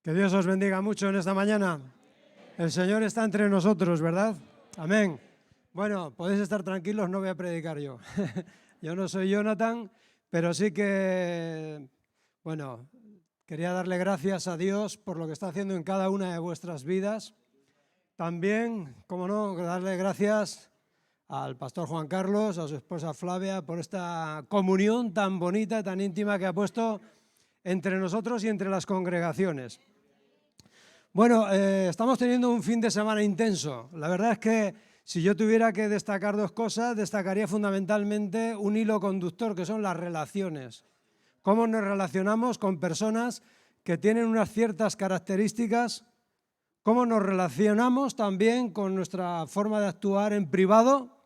Que Dios os bendiga mucho en esta mañana. El Señor está entre nosotros, ¿verdad? Amén. Bueno, podéis estar tranquilos, no voy a predicar yo. Yo no soy Jonathan, pero sí que, bueno, quería darle gracias a Dios por lo que está haciendo en cada una de vuestras vidas. También, como no, darle gracias al pastor Juan Carlos, a su esposa Flavia, por esta comunión tan bonita, tan íntima que ha puesto entre nosotros y entre las congregaciones. Bueno, estamos teniendo un fin de semana intenso. La verdad es que si yo tuviera que destacar dos cosas, destacaría fundamentalmente un hilo conductor, que son las relaciones. Cómo nos relacionamos con personas que tienen unas ciertas características, cómo nos relacionamos también con nuestra forma de actuar en privado,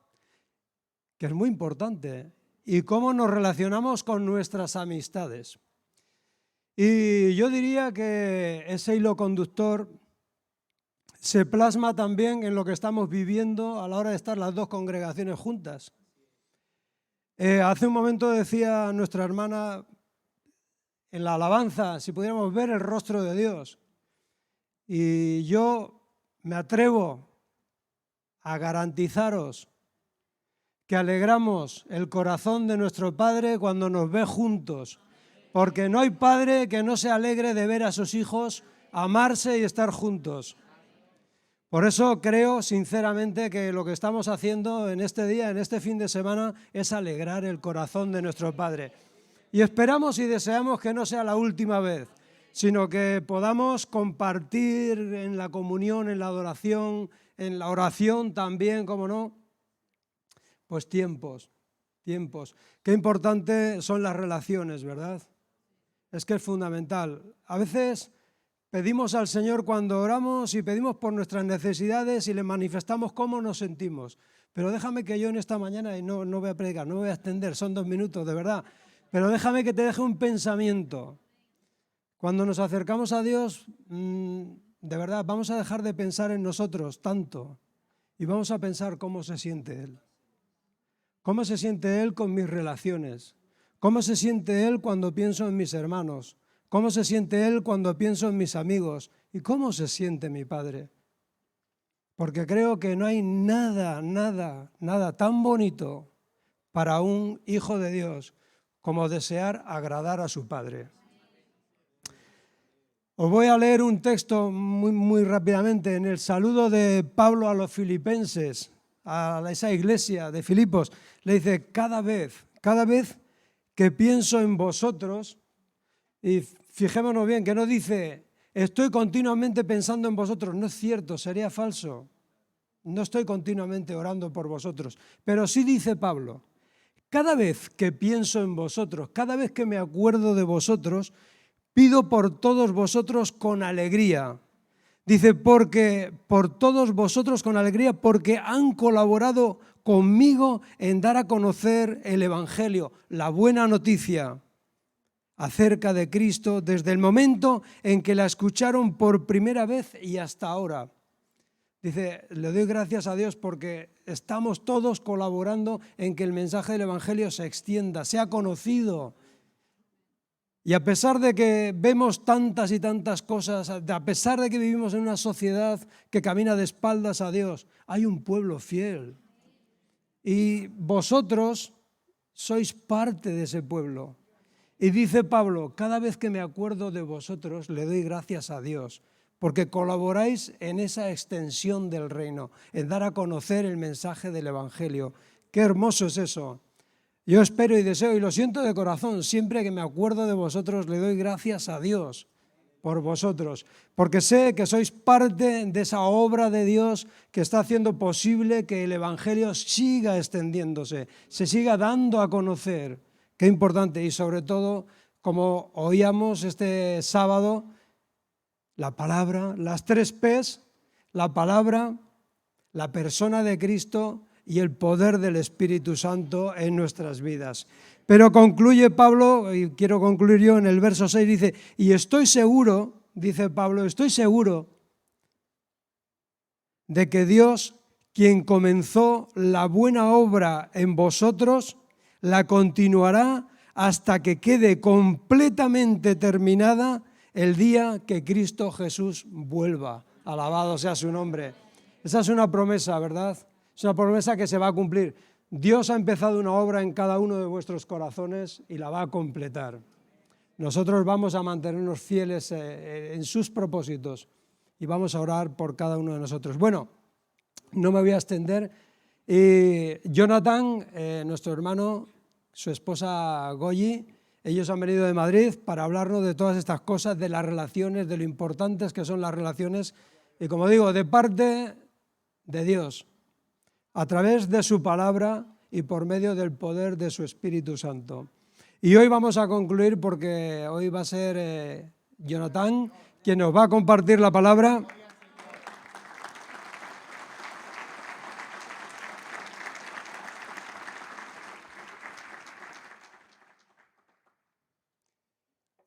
que es muy importante, y cómo nos relacionamos con nuestras amistades. Y yo diría que ese hilo conductor se plasma también en lo que estamos viviendo a la hora de estar las dos congregaciones juntas. Hace un momento decía nuestra hermana en la alabanza, si pudiéramos ver el rostro de Dios. Y yo me atrevo a garantizaros que alegramos el corazón de nuestro Padre cuando nos ve juntos. Porque no hay padre que no se alegre de ver a sus hijos amarse y estar juntos. Por eso creo sinceramente que lo que estamos haciendo en este día, en este fin de semana, es alegrar el corazón de nuestro Padre. Y esperamos y deseamos que no sea la última vez, sino que podamos compartir en la comunión, en la adoración, en la oración también, como no, pues tiempos. Qué importante son las relaciones, ¿verdad? Es que es fundamental. A veces pedimos al Señor cuando oramos y pedimos por nuestras necesidades y le manifestamos cómo nos sentimos. Pero déjame que yo en esta mañana, y no voy a predicar, no me voy a extender, son 2 minutos, de verdad, pero déjame que te deje un pensamiento. Cuando nos acercamos a Dios, de verdad, vamos a dejar de pensar en nosotros tanto y vamos a pensar cómo se siente Él. ¿Cómo se siente Él con mis relaciones? ¿Cómo se siente Él cuando pienso en mis hermanos? ¿Cómo se siente Él cuando pienso en mis amigos? ¿Y cómo se siente mi Padre? Porque creo que no hay nada tan bonito para un hijo de Dios como desear agradar a su Padre. Os voy a leer un texto muy rápidamente en el saludo de Pablo a los filipenses, a esa iglesia de Filipos. Le dice, cada vez que pienso en vosotros, y fijémonos bien que no dice, estoy continuamente pensando en vosotros, no es cierto, sería falso, no estoy continuamente orando por vosotros, pero sí dice Pablo, cada vez que pienso en vosotros, cada vez que me acuerdo de vosotros, pido por todos vosotros con alegría. Dice, porque por todos vosotros con alegría, porque han colaborado conmigo en dar a conocer el Evangelio, la buena noticia acerca de Cristo, desde el momento en que la escucharon por primera vez y hasta ahora. Dice, le doy gracias a Dios porque estamos todos colaborando en que el mensaje del Evangelio se extienda, sea conocido. Y a pesar de que vemos tantas y tantas cosas, a pesar de que vivimos en una sociedad que camina de espaldas a Dios, hay un pueblo fiel. Y vosotros sois parte de ese pueblo. Y dice Pablo, cada vez que me acuerdo de vosotros, le doy gracias a Dios, porque colaboráis en esa extensión del reino, en dar a conocer el mensaje del Evangelio. Qué hermoso es eso. Yo espero y deseo, y lo siento de corazón, siempre que me acuerdo de vosotros, le doy gracias a Dios por vosotros, porque sé que sois parte de esa obra de Dios que está haciendo posible que el Evangelio siga extendiéndose, se siga dando a conocer. Qué importante, y sobre todo, como oíamos este sábado, la palabra, las 3 P's, la palabra, la persona de Cristo y el poder del Espíritu Santo en nuestras vidas. Pero concluye Pablo, y quiero concluir yo en el verso 6, dice, y estoy seguro, dice Pablo, estoy seguro de que Dios, quien comenzó la buena obra en vosotros, la continuará hasta que quede completamente terminada el día que Cristo Jesús vuelva. Alabado sea su nombre. Esa es una promesa, ¿verdad? Es una promesa que se va a cumplir. Dios ha empezado una obra en cada uno de vuestros corazones y la va a completar. Nosotros vamos a mantenernos fieles en sus propósitos y vamos a orar por cada uno de nosotros. Bueno, no me voy a extender. Jonathan, nuestro hermano, su esposa Goyi, ellos han venido de Madrid para hablarnos de todas estas cosas, de las relaciones, de lo importantes que son las relaciones, y como digo, de parte de Dios, a través de su palabra y por medio del poder de su Espíritu Santo. Y hoy vamos a concluir porque hoy va a ser Jonathan quien nos va a compartir la palabra.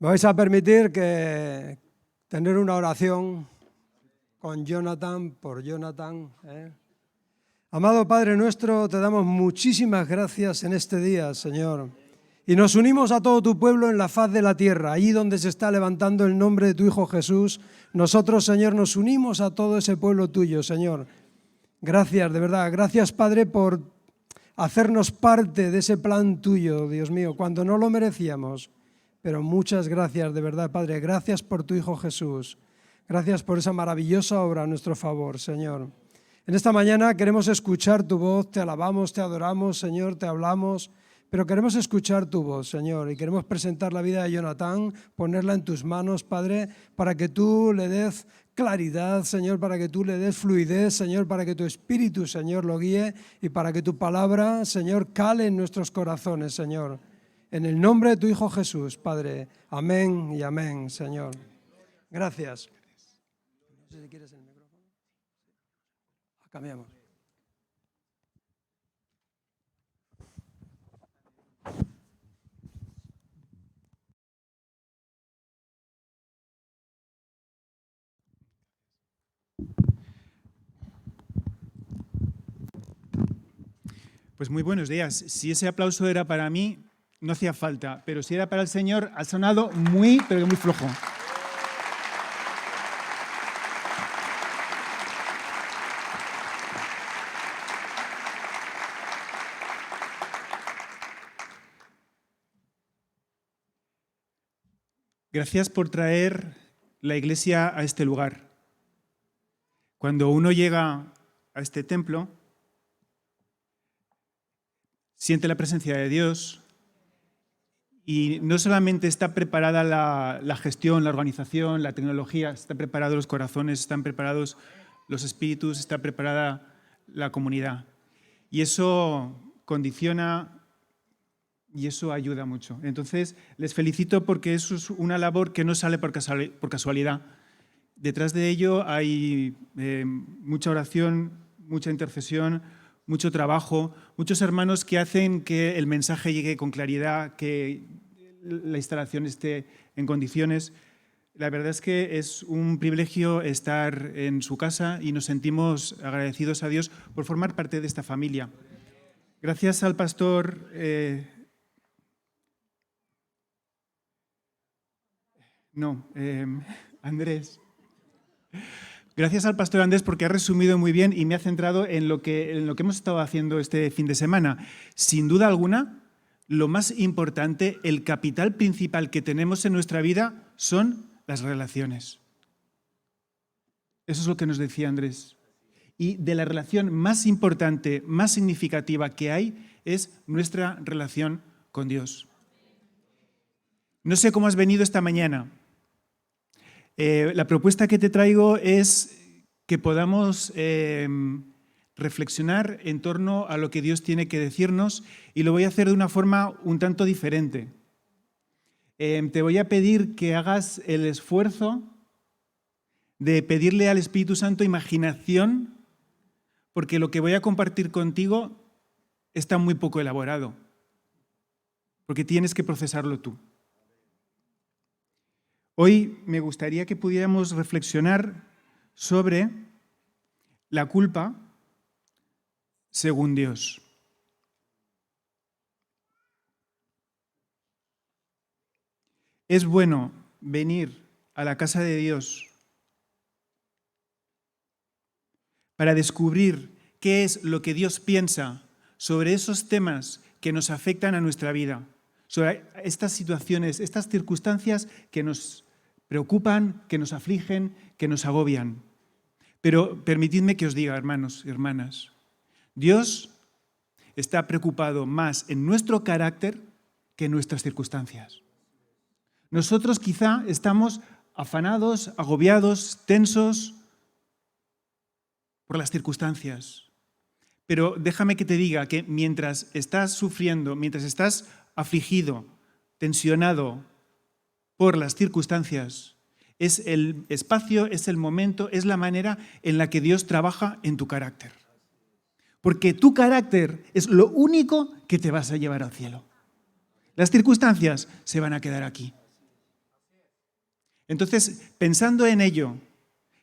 Me vais a permitir tener una oración con Jonathan, por Jonathan. Amado Padre nuestro, te damos muchísimas gracias en este día, Señor. Y nos unimos a todo tu pueblo en la faz de la tierra, ahí donde se está levantando el nombre de tu Hijo Jesús. Nosotros, Señor, nos unimos a todo ese pueblo tuyo, Señor. Gracias, de verdad. Gracias, Padre, por hacernos parte de ese plan tuyo, Dios mío, cuando no lo merecíamos. Pero muchas gracias, de verdad, Padre. Gracias por tu Hijo Jesús. Gracias por esa maravillosa obra a nuestro favor, Señor. En esta mañana queremos escuchar tu voz, te alabamos, te adoramos, Señor, te hablamos, pero queremos escuchar tu voz, Señor, y queremos presentar la vida de Jonathan, ponerla en tus manos, Padre, para que tú le des claridad, Señor, para que tú le des fluidez, Señor, para que tu Espíritu, Señor, lo guíe y para que tu palabra, Señor, cale en nuestros corazones, Señor. En el nombre de tu Hijo Jesús, Padre. Amén y amén, Señor. Gracias. No sé si quieres el micrófono. Cambiamos. Pues muy buenos días. Si ese aplauso era para mí, no hacía falta, pero si era para el Señor, ha sonado muy, pero muy flojo. Gracias por traer la Iglesia a este lugar. Cuando uno llega a este templo, siente la presencia de Dios y no solamente está preparada la gestión, la organización, la tecnología, están preparados los corazones, están preparados los espíritus, está preparada la comunidad. Y eso condiciona y eso ayuda mucho. Entonces, les felicito porque eso es una labor que no sale por casualidad. Detrás de ello hay mucha oración, mucha intercesión, mucho trabajo, muchos hermanos que hacen que el mensaje llegue con claridad, que la instalación esté en condiciones. La verdad es que es un privilegio estar en su casa y nos sentimos agradecidos a Dios por formar parte de esta familia. Gracias al pastor Andrés. Gracias al pastor Andrés porque ha resumido muy bien y me ha centrado en lo que hemos estado haciendo este fin de semana. Sin duda alguna, lo más importante, el capital principal que tenemos en nuestra vida son las relaciones. Eso es lo que nos decía Andrés. Y de la relación más importante, más significativa que hay, es nuestra relación con Dios. No sé cómo has venido esta mañana. La propuesta que te traigo es que podamos reflexionar en torno a lo que Dios tiene que decirnos y lo voy a hacer de una forma un tanto diferente. Te voy a pedir que hagas el esfuerzo de pedirle al Espíritu Santo imaginación, porque lo que voy a compartir contigo está muy poco elaborado, porque tienes que procesarlo tú. Hoy me gustaría que pudiéramos reflexionar sobre la culpa según Dios. Es bueno venir a la casa de Dios para descubrir qué es lo que Dios piensa sobre esos temas que nos afectan a nuestra vida, sobre estas situaciones, estas circunstancias que nos preocupan, que nos afligen, que nos agobian. Pero permitidme que os diga, hermanos y hermanas, Dios está preocupado más en nuestro carácter que en nuestras circunstancias. Nosotros quizá estamos afanados, agobiados, tensos por las circunstancias. Pero déjame que te diga que mientras estás sufriendo, mientras estás afligido, tensionado por las circunstancias, es el espacio, es el momento, es la manera en la que Dios trabaja en tu carácter. Porque tu carácter es lo único que te vas a llevar al cielo. Las circunstancias se van a quedar aquí. Entonces, pensando en ello,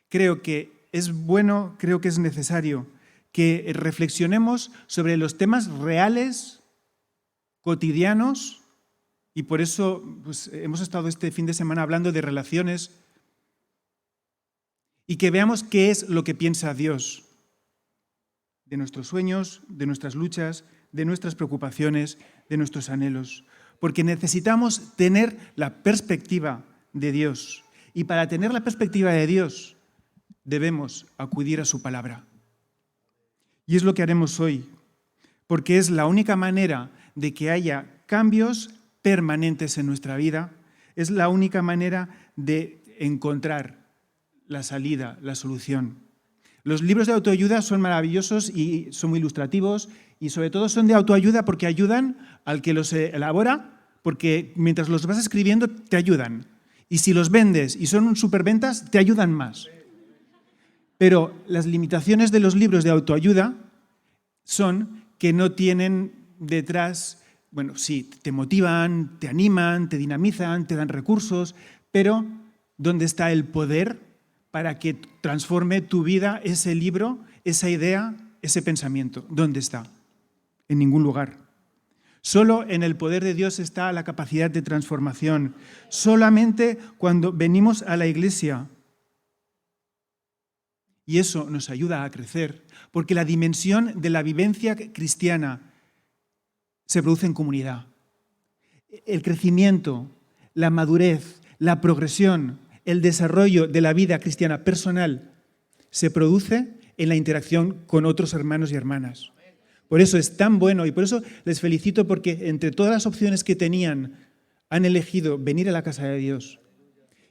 creo que es bueno, creo que es necesario que reflexionemos sobre los temas reales, cotidianos, y por eso pues, hemos estado este fin de semana hablando de relaciones, y que veamos qué es lo que piensa Dios de nuestros sueños, de nuestras luchas, de nuestras preocupaciones, de nuestros anhelos. Porque necesitamos tener la perspectiva de Dios. Y para tener la perspectiva de Dios, debemos acudir a su palabra. Y es lo que haremos hoy, porque es la única manera de que haya cambios permanentes en nuestra vida, es la única manera de encontrar la salida, la solución. Los libros de autoayuda son maravillosos y son muy ilustrativos y sobre todo son de autoayuda porque ayudan al que los elabora, porque mientras los vas escribiendo te ayudan. Y si los vendes y son superventas, te ayudan más. Pero las limitaciones de los libros de autoayuda son que no tienen detrás, bueno, sí, te motivan, te animan, te dinamizan, te dan recursos, pero ¿dónde está el poder para que transforme tu vida ese libro, esa idea, ese pensamiento? ¿Dónde está? En ningún lugar. Solo en el poder de Dios está la capacidad de transformación. Solamente cuando venimos a la iglesia. Y eso nos ayuda a crecer, porque la dimensión de la vivencia cristiana se produce en comunidad. El crecimiento, la madurez, la progresión, el desarrollo de la vida cristiana personal se produce en la interacción con otros hermanos y hermanas. Por eso es tan bueno y por eso les felicito porque entre todas las opciones que tenían han elegido venir a la casa de Dios.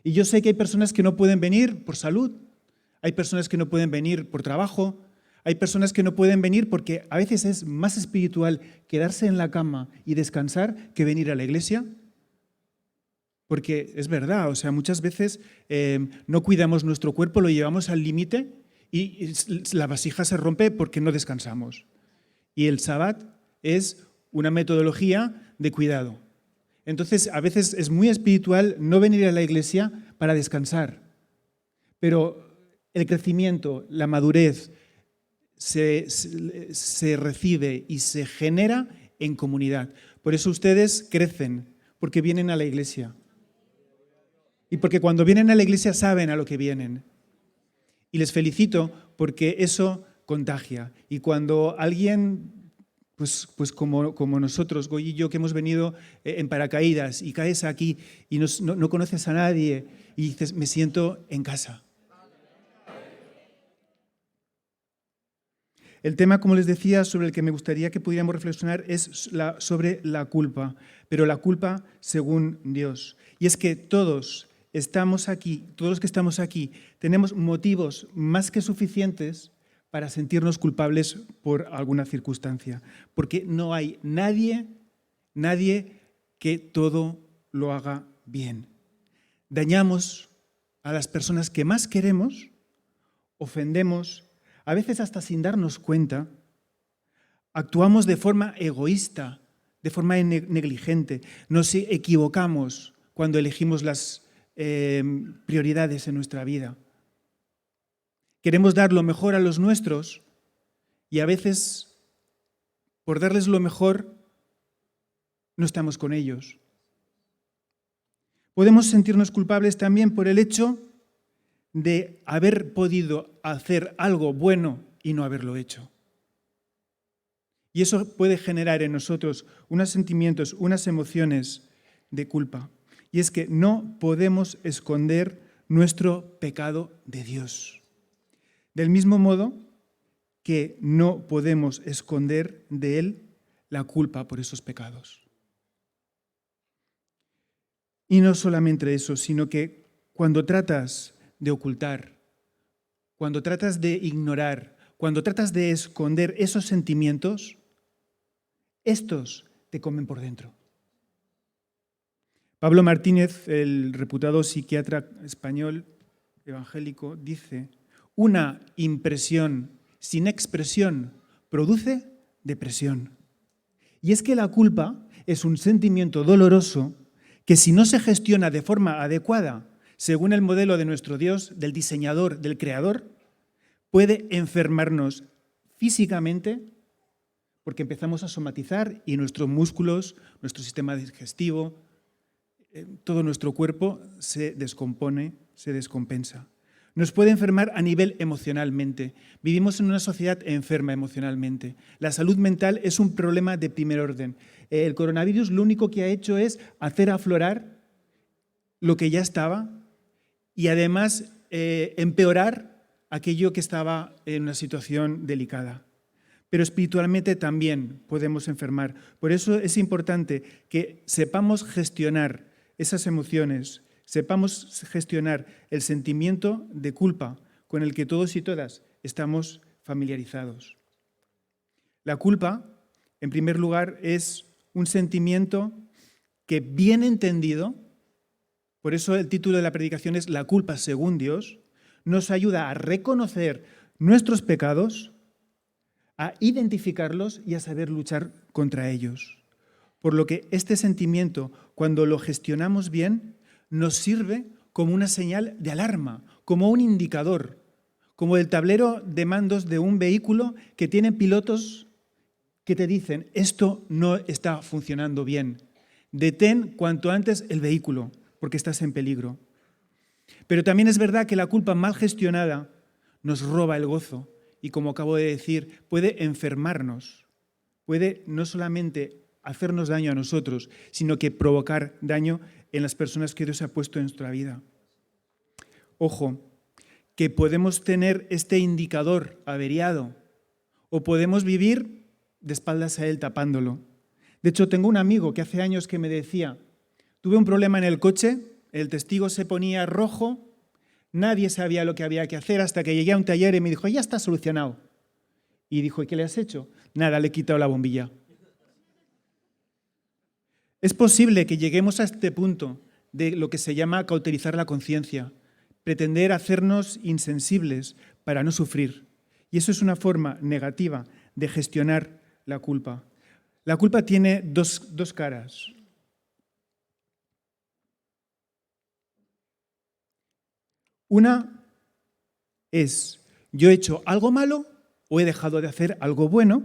Y yo sé que hay personas que no pueden venir por salud, hay personas que no pueden venir por trabajo, hay personas que no pueden venir porque a veces es más espiritual quedarse en la cama y descansar que venir a la iglesia. Porque es verdad, o sea, muchas veces no cuidamos nuestro cuerpo, lo llevamos al límite y la vasija se rompe porque no descansamos. Y el Sabbat es una metodología de cuidado. Entonces, a veces es muy espiritual no venir a la iglesia para descansar. Pero el crecimiento, la madurez, se recibe y se genera en comunidad. Por eso ustedes crecen, porque vienen a la iglesia. Y porque cuando vienen a la iglesia saben a lo que vienen. Y les felicito porque eso contagia. Y cuando alguien, pues como nosotros, Goy y yo, que hemos venido en paracaídas y caes aquí y no conoces a nadie y dices, me siento en casa. El tema, como les decía, sobre el que me gustaría que pudiéramos reflexionar es sobre la culpa, pero la culpa según Dios. Y es que todos estamos aquí, todos los que estamos aquí, tenemos motivos más que suficientes para sentirnos culpables por alguna circunstancia, porque no hay nadie que todo lo haga bien. Dañamos a las personas que más queremos, ofendemos, a veces hasta sin darnos cuenta, actuamos de forma egoísta, de forma negligente, nos equivocamos cuando elegimos las prioridades en nuestra vida. Queremos dar lo mejor a los nuestros y a veces, por darles lo mejor, no estamos con ellos. Podemos sentirnos culpables también por el hecho de haber podido hacer algo bueno y no haberlo hecho. Y eso puede generar en nosotros unos sentimientos, unas emociones de culpa. Y es que no podemos esconder nuestro pecado de Dios. Del mismo modo que no podemos esconder de Él la culpa por esos pecados. Y no solamente eso, sino que cuando tratas de ocultar, cuando tratas de ignorar, cuando tratas de esconder esos sentimientos, estos te comen por dentro. Pablo Martínez, el reputado psiquiatra español evangélico, dice: una impresión sin expresión produce depresión. Y es que la culpa es un sentimiento doloroso que, si no se gestiona de forma adecuada, según el modelo de nuestro Dios, del diseñador, del creador, puede enfermarnos físicamente, porque empezamos a somatizar y nuestros músculos, nuestro sistema digestivo, todo nuestro cuerpo se descompone, se descompensa. Nos puede enfermar a nivel emocionalmente. Vivimos en una sociedad enferma emocionalmente. La salud mental es un problema de primer orden. El coronavirus lo único que ha hecho es hacer aflorar lo que ya estaba y además empeorar aquello que estaba en una situación delicada. Pero espiritualmente también podemos enfermar. Por eso es importante que sepamos gestionar esas emociones, sepamos gestionar el sentimiento de culpa con el que todos y todas estamos familiarizados. La culpa, en primer lugar, es un sentimiento que, bien entendido, por eso el título de la predicación es La culpa según Dios, nos ayuda a reconocer nuestros pecados, a identificarlos y a saber luchar contra ellos. Por lo que este sentimiento, cuando lo gestionamos bien, nos sirve como una señal de alarma, como un indicador, como el tablero de mandos de un vehículo que tiene pilotos que te dicen: esto no está funcionando bien, detén cuanto antes el vehículo, porque estás en peligro. Pero también es verdad que la culpa mal gestionada nos roba el gozo y, como acabo de decir, puede enfermarnos, puede no solamente hacernos daño a nosotros, sino que provocar daño en las personas que Dios ha puesto en nuestra vida. Ojo, que podemos tener este indicador averiado o podemos vivir de espaldas a él tapándolo. De hecho, tengo un amigo que hace años que me decía: tuve un problema en el coche, el testigo se ponía rojo, nadie sabía lo que había que hacer hasta que llegué a un taller y me dijo: ya está solucionado. Y dijo: ¿y qué le has hecho? Nada, le he quitado la bombilla. Es posible que lleguemos a este punto de lo que se llama cauterizar la conciencia, pretender hacernos insensibles para no sufrir. Y eso es una forma negativa de gestionar la culpa. La culpa tiene dos caras. Una es: yo he hecho algo malo o he dejado de hacer algo bueno,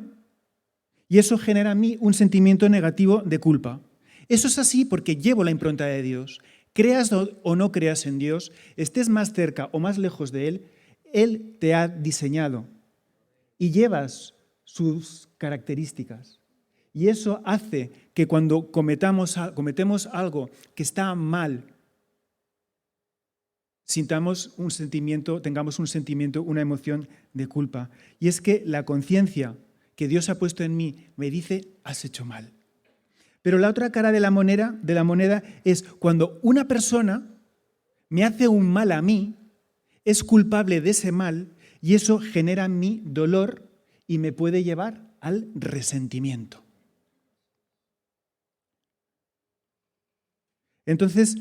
y eso genera en mí un sentimiento negativo de culpa. Eso es así porque llevo la impronta de Dios. Creas o no creas en Dios, estés más cerca o más lejos de Él te ha diseñado y llevas sus características. Y eso hace que cuando cometemos algo que está mal, tengamos un sentimiento, una emoción de culpa. Y es que la conciencia que Dios ha puesto en mí me dice: has hecho mal. Pero la otra cara de la moneda es cuando una persona me hace un mal a mí, es culpable de ese mal y eso genera en mí dolor y me puede llevar al resentimiento. Entonces,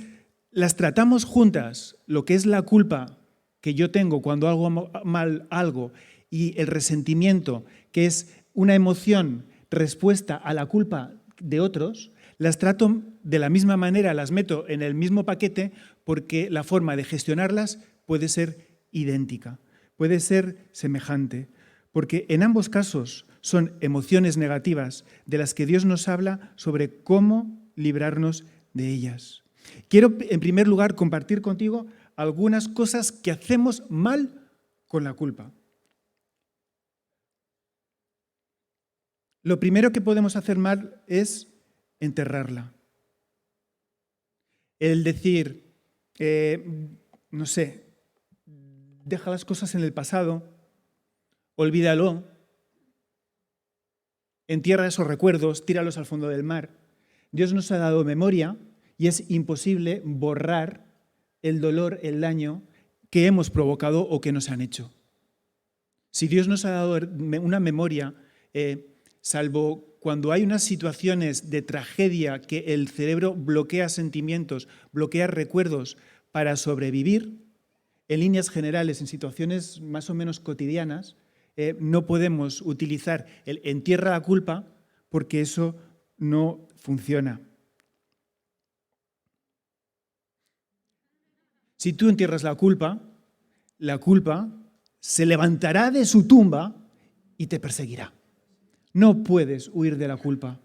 las tratamos juntas, lo que es la culpa que yo tengo cuando hago mal algo y el resentimiento, que es una emoción respuesta a la culpa de otros, las trato de la misma manera, las meto en el mismo paquete porque la forma de gestionarlas puede ser idéntica, puede ser semejante, porque en ambos casos son emociones negativas de las que Dios nos habla sobre cómo librarnos de ellas. Quiero, en primer lugar, compartir contigo algunas cosas que hacemos mal con la culpa. Lo primero que podemos hacer mal es enterrarla. El decir, no sé, deja las cosas en el pasado, olvídalo, entierra esos recuerdos, tíralos al fondo del mar. Dios nos ha dado memoria y es imposible borrar el dolor, el daño que hemos provocado o que nos han hecho. Si Dios nos ha dado una memoria, salvo cuando hay unas situaciones de tragedia que el cerebro bloquea sentimientos, bloquea recuerdos para sobrevivir, en líneas generales, en situaciones más o menos cotidianas, no podemos utilizar el entierra la culpa porque eso no funciona. Si tú entierras la culpa se levantará de su tumba y te perseguirá. No puedes huir de la culpa,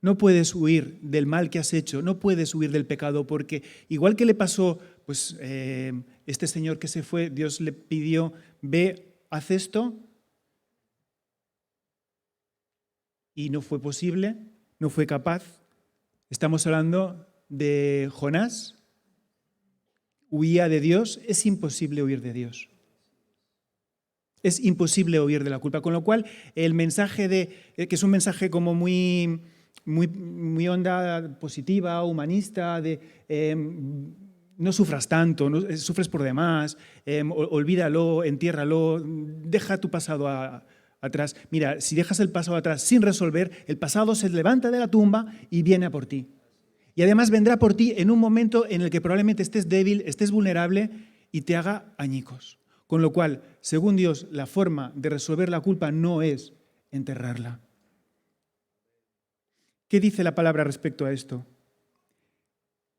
no puedes huir del mal que has hecho, no puedes huir del pecado, porque igual que le pasó, pues este señor que se fue, Dios le pidió, ve, haz esto, y no fue posible, no fue capaz. Estamos hablando de Jonás, huía de Dios, es imposible huir de Dios. Es imposible huir de la culpa, con lo cual el mensaje que es un mensaje como muy onda positiva, humanista, de no sufras tanto, no, sufres por demás, olvídalo, entiérralo, deja tu pasado atrás. Mira, si dejas el pasado atrás sin resolver, el pasado se levanta de la tumba y viene a por ti. Y además vendrá por ti en un momento en el que probablemente estés débil, estés vulnerable y te haga añicos. Con lo cual, según Dios, la forma de resolver la culpa no es enterrarla. ¿Qué dice la palabra respecto a esto?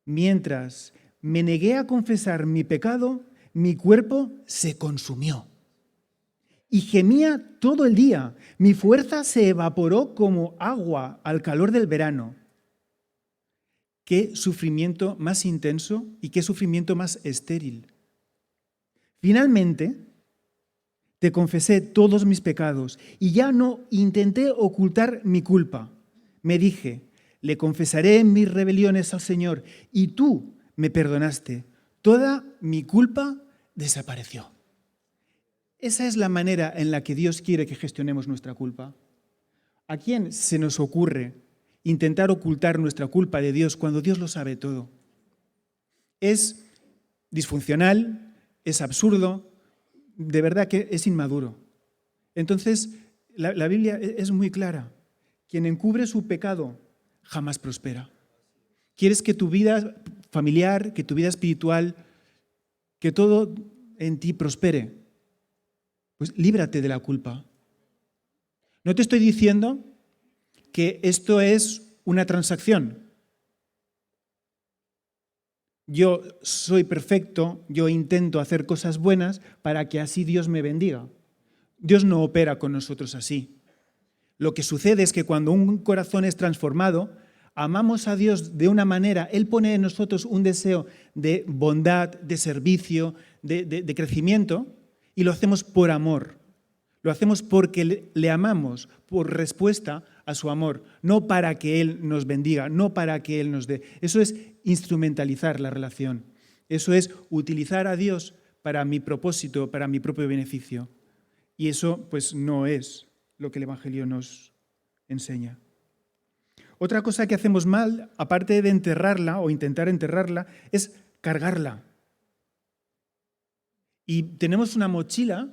Mientras me negué a confesar mi pecado, mi cuerpo se consumió. Y gemía todo el día. Mi fuerza se evaporó como agua al calor del verano. Qué sufrimiento más intenso y qué sufrimiento más estéril. Finalmente, te confesé todos mis pecados y ya no intenté ocultar mi culpa. Me dije, le confesaré mis rebeliones al Señor y tú me perdonaste. Toda mi culpa desapareció. Esa es la manera en la que Dios quiere que gestionemos nuestra culpa. ¿A quién se nos ocurre intentar ocultar nuestra culpa de Dios cuando Dios lo sabe todo? Es disfuncional, es absurdo, de verdad que es inmaduro. Entonces, la Biblia es muy clara. Quien encubre su pecado jamás prospera. ¿Quieres que tu vida familiar, que tu vida espiritual, que todo en ti prospere? Pues líbrate de la culpa. No te estoy diciendo que esto es una transacción. Yo soy perfecto, yo intento hacer cosas buenas para que así Dios me bendiga. Dios no opera con nosotros así. Lo que sucede es que cuando un corazón es transformado, amamos a Dios de una manera, Él pone en nosotros un deseo de bondad, de servicio, de crecimiento, y lo hacemos por amor. Lo hacemos porque le amamos, por respuesta a su amor, no para que Él nos bendiga, no para que Él nos dé. Eso es instrumentalizar la relación. Eso es utilizar a Dios para mi propósito, para mi propio beneficio. Y eso, pues, no es lo que el Evangelio nos enseña. Otra cosa que hacemos mal, aparte de enterrarla o intentar enterrarla, es cargarla. Y tenemos una mochila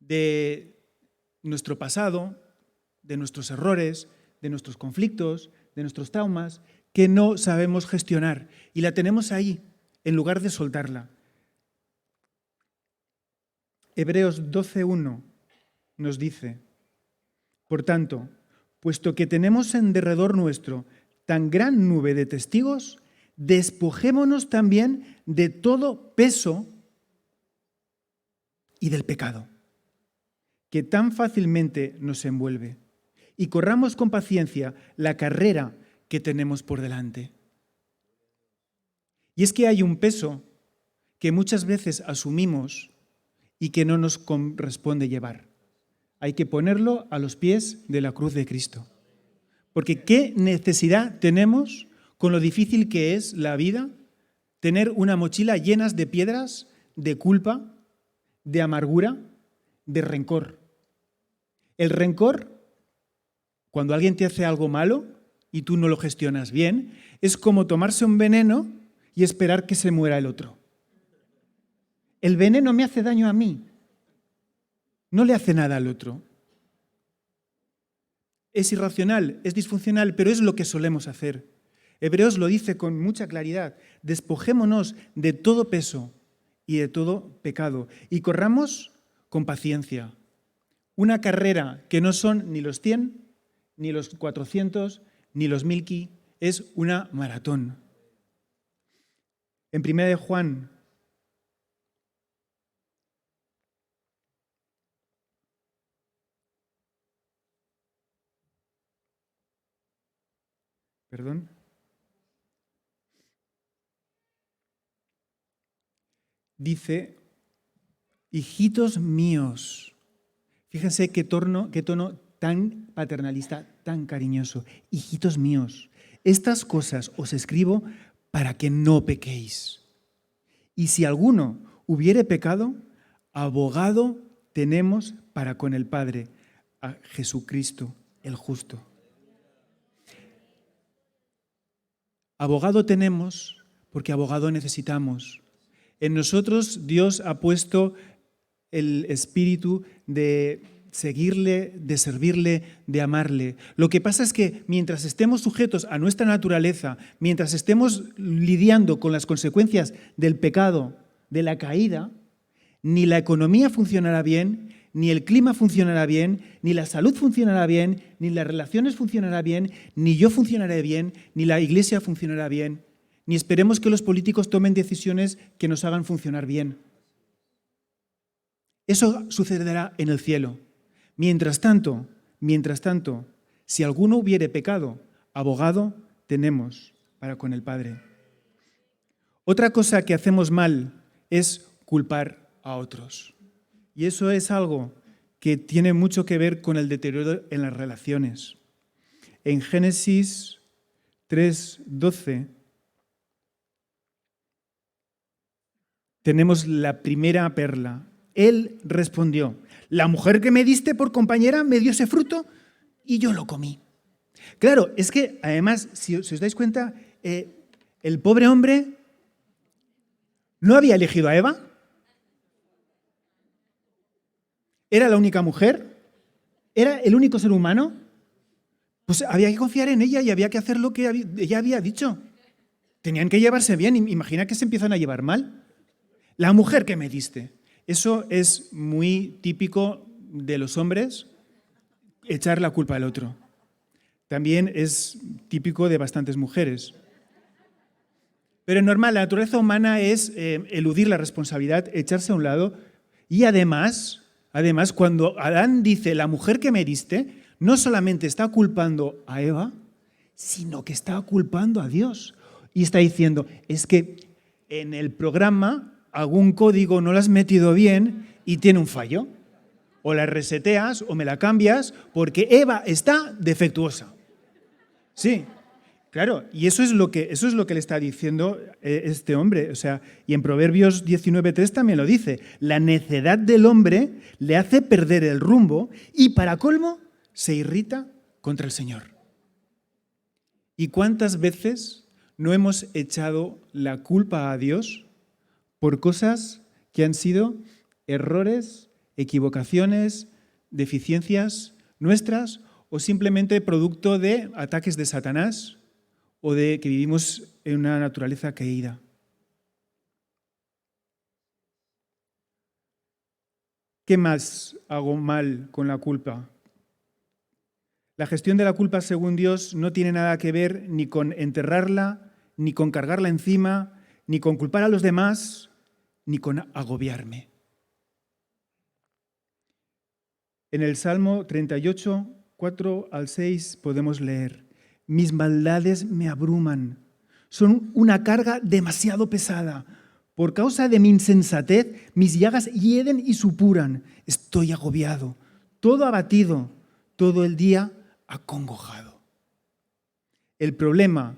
de nuestro pasado, de nuestros errores, de nuestros conflictos, de nuestros traumas, que no sabemos gestionar. Y la tenemos ahí, en lugar de soltarla. Hebreos 12:1 nos dice, por tanto, puesto que tenemos en derredor nuestro tan gran nube de testigos, despojémonos también de todo peso y del pecado, que tan fácilmente nos envuelve, y corramos con paciencia la carrera que tenemos por delante. Y es que hay un peso que muchas veces asumimos y que no nos corresponde llevar. Hay que ponerlo a los pies de la cruz de Cristo. Porque ¿qué necesidad tenemos, con lo difícil que es la vida, tener una mochila llena de piedras, de culpa, de amargura, de rencor? El rencor, cuando alguien te hace algo malo y tú no lo gestionas bien, es como tomarse un veneno y esperar que se muera el otro. El veneno me hace daño a mí, no le hace nada al otro. Es irracional, es disfuncional, pero es lo que solemos hacer. Hebreos lo dice con mucha claridad: despojémonos de todo peso y de todo pecado y corramos con paciencia una carrera que no son ni los 100, ni los 400, ni los 1000 ki, es una maratón. En 1 de Juan, dice: hijitos míos. Fíjense qué tono tan paternalista, tan cariñoso. Hijitos míos, estas cosas os escribo para que no pequéis. Y si alguno hubiere pecado, abogado tenemos para con el Padre, a Jesucristo el justo. Abogado tenemos porque abogado necesitamos. En nosotros Dios ha puesto el espíritu de seguirle, de servirle, de amarle. Lo que pasa es que mientras estemos sujetos a nuestra naturaleza, mientras estemos lidiando con las consecuencias del pecado, de la caída, ni la economía funcionará bien, ni el clima funcionará bien, ni la salud funcionará bien, ni las relaciones funcionarán bien, ni yo funcionaré bien, ni la iglesia funcionará bien, ni esperemos que los políticos tomen decisiones que nos hagan funcionar bien. Eso sucederá en el cielo. Mientras tanto, si alguno hubiere pecado, abogado tenemos para con el Padre. Otra cosa que hacemos mal es culpar a otros. Y eso es algo que tiene mucho que ver con el deterioro en las relaciones. En Génesis 3:12 tenemos la primera perla. Él respondió: la mujer que me diste por compañera me dio ese fruto y yo lo comí. Claro, es que además, si os dais cuenta, el pobre hombre no había elegido a Eva. Era la única mujer, era el único ser humano. Pues había que confiar en ella y había que hacer lo que ella había dicho. Tenían que llevarse bien. Imagina que se empiezan a llevar mal. La mujer que me diste. Eso es muy típico de los hombres, echar la culpa al otro. También es típico de bastantes mujeres. Pero es normal, la naturaleza humana es eludir la responsabilidad, echarse a un lado. Y además, cuando Adán dice la mujer que me diste, no solamente está culpando a Eva, sino que está culpando a Dios. Y está diciendo, es que en el programa algún código no lo has metido bien y tiene un fallo. O la reseteas o me la cambias porque Eva está defectuosa. Sí, claro, y eso es lo que le está diciendo este hombre. O sea, y en Proverbios 19:3 también lo dice. La necedad del hombre le hace perder el rumbo y para colmo se irrita contra el Señor. ¿Y cuántas veces no hemos echado la culpa a Dios por cosas que han sido errores, equivocaciones, deficiencias nuestras o simplemente producto de ataques de Satanás o de que vivimos en una naturaleza caída? ¿Qué más hago mal con la culpa? La gestión de la culpa, según Dios, no tiene nada que ver ni con enterrarla, ni con cargarla encima, ni con culpar a los demás, ni con agobiarme. En el Salmo 38, 4 al 6 podemos leer: mis maldades me abruman, son una carga demasiado pesada. Por causa de mi insensatez, mis llagas hieden y supuran. Estoy agobiado, todo abatido, todo el día acongojado. El problema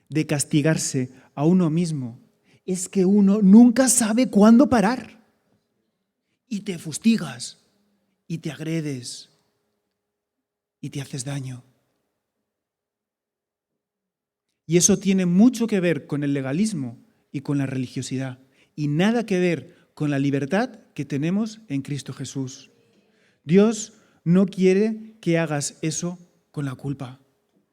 de castigarse a uno mismo es que uno nunca sabe cuándo parar. Y te fustigas, y te agredes, y te haces daño. Y eso tiene mucho que ver con el legalismo y con la religiosidad, y nada que ver con la libertad que tenemos en Cristo Jesús. Dios no quiere que hagas eso con la culpa.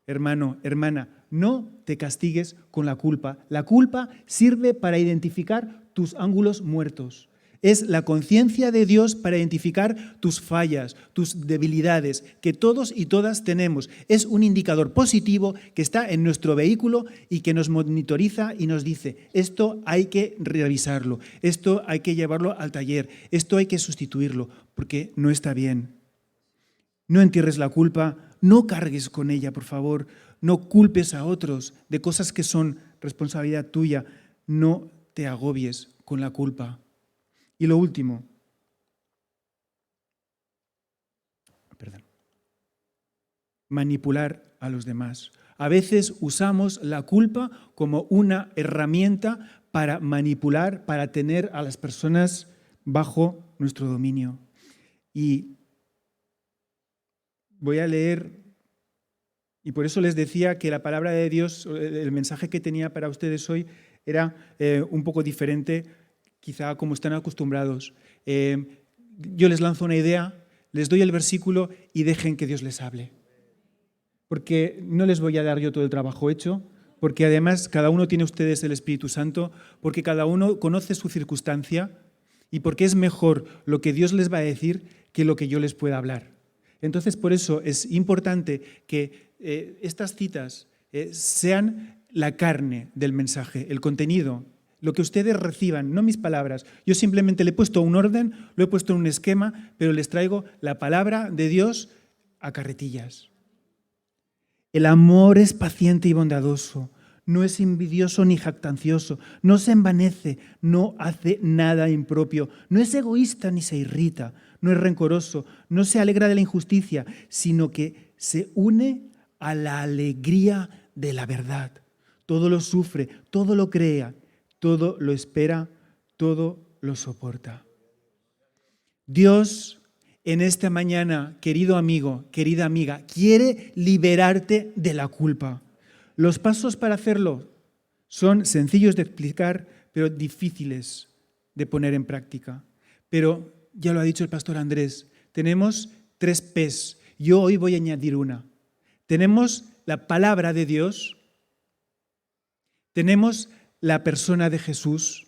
Hermano, hermana, no te castigues con la culpa. La culpa sirve para identificar tus ángulos muertos. Es la conciencia de Dios para identificar tus fallas, tus debilidades, que todos y todas tenemos. Es un indicador positivo que está en nuestro vehículo y que nos monitoriza y nos dice, esto hay que revisarlo, esto hay que llevarlo al taller, esto hay que sustituirlo, porque no está bien. No entierres la culpa, no cargues con ella, por favor. No culpes a otros de cosas que son responsabilidad tuya. No te agobies con la culpa. Y lo último, manipular a los demás. A veces usamos la culpa como una herramienta para manipular, para tener a las personas bajo nuestro dominio. Y voy a leer, y por eso les decía que la palabra de Dios, el mensaje que tenía para ustedes hoy era un poco diferente, quizá como están acostumbrados. Yo les lanzo una idea, les doy el versículo y dejen que Dios les hable. Porque no les voy a dar yo todo el trabajo hecho, porque además cada uno tiene ustedes el Espíritu Santo, porque cada uno conoce su circunstancia y porque es mejor lo que Dios les va a decir que lo que yo les pueda hablar. Entonces, por eso es importante que estas citas sean la carne del mensaje, el contenido, lo que ustedes reciban, no mis palabras. Yo simplemente le he puesto un orden, lo he puesto en un esquema, pero les traigo la palabra de Dios a carretillas. El amor es paciente y bondadoso, no es envidioso ni jactancioso, no se envanece, no hace nada impropio, no es egoísta ni se irrita, no es rencoroso, no se alegra de la injusticia, sino que se une a la alegría de la verdad. Todo lo sufre, todo lo cree, todo lo espera, todo lo soporta. Dios, en esta mañana, querido amigo, querida amiga, quiere liberarte de la culpa. Los pasos para hacerlo son sencillos de explicar, pero difíciles de poner en práctica. Pero ya lo ha dicho el pastor Andrés, tenemos 3 P's. Yo hoy voy a añadir una. Tenemos la palabra de Dios, tenemos la persona de Jesús,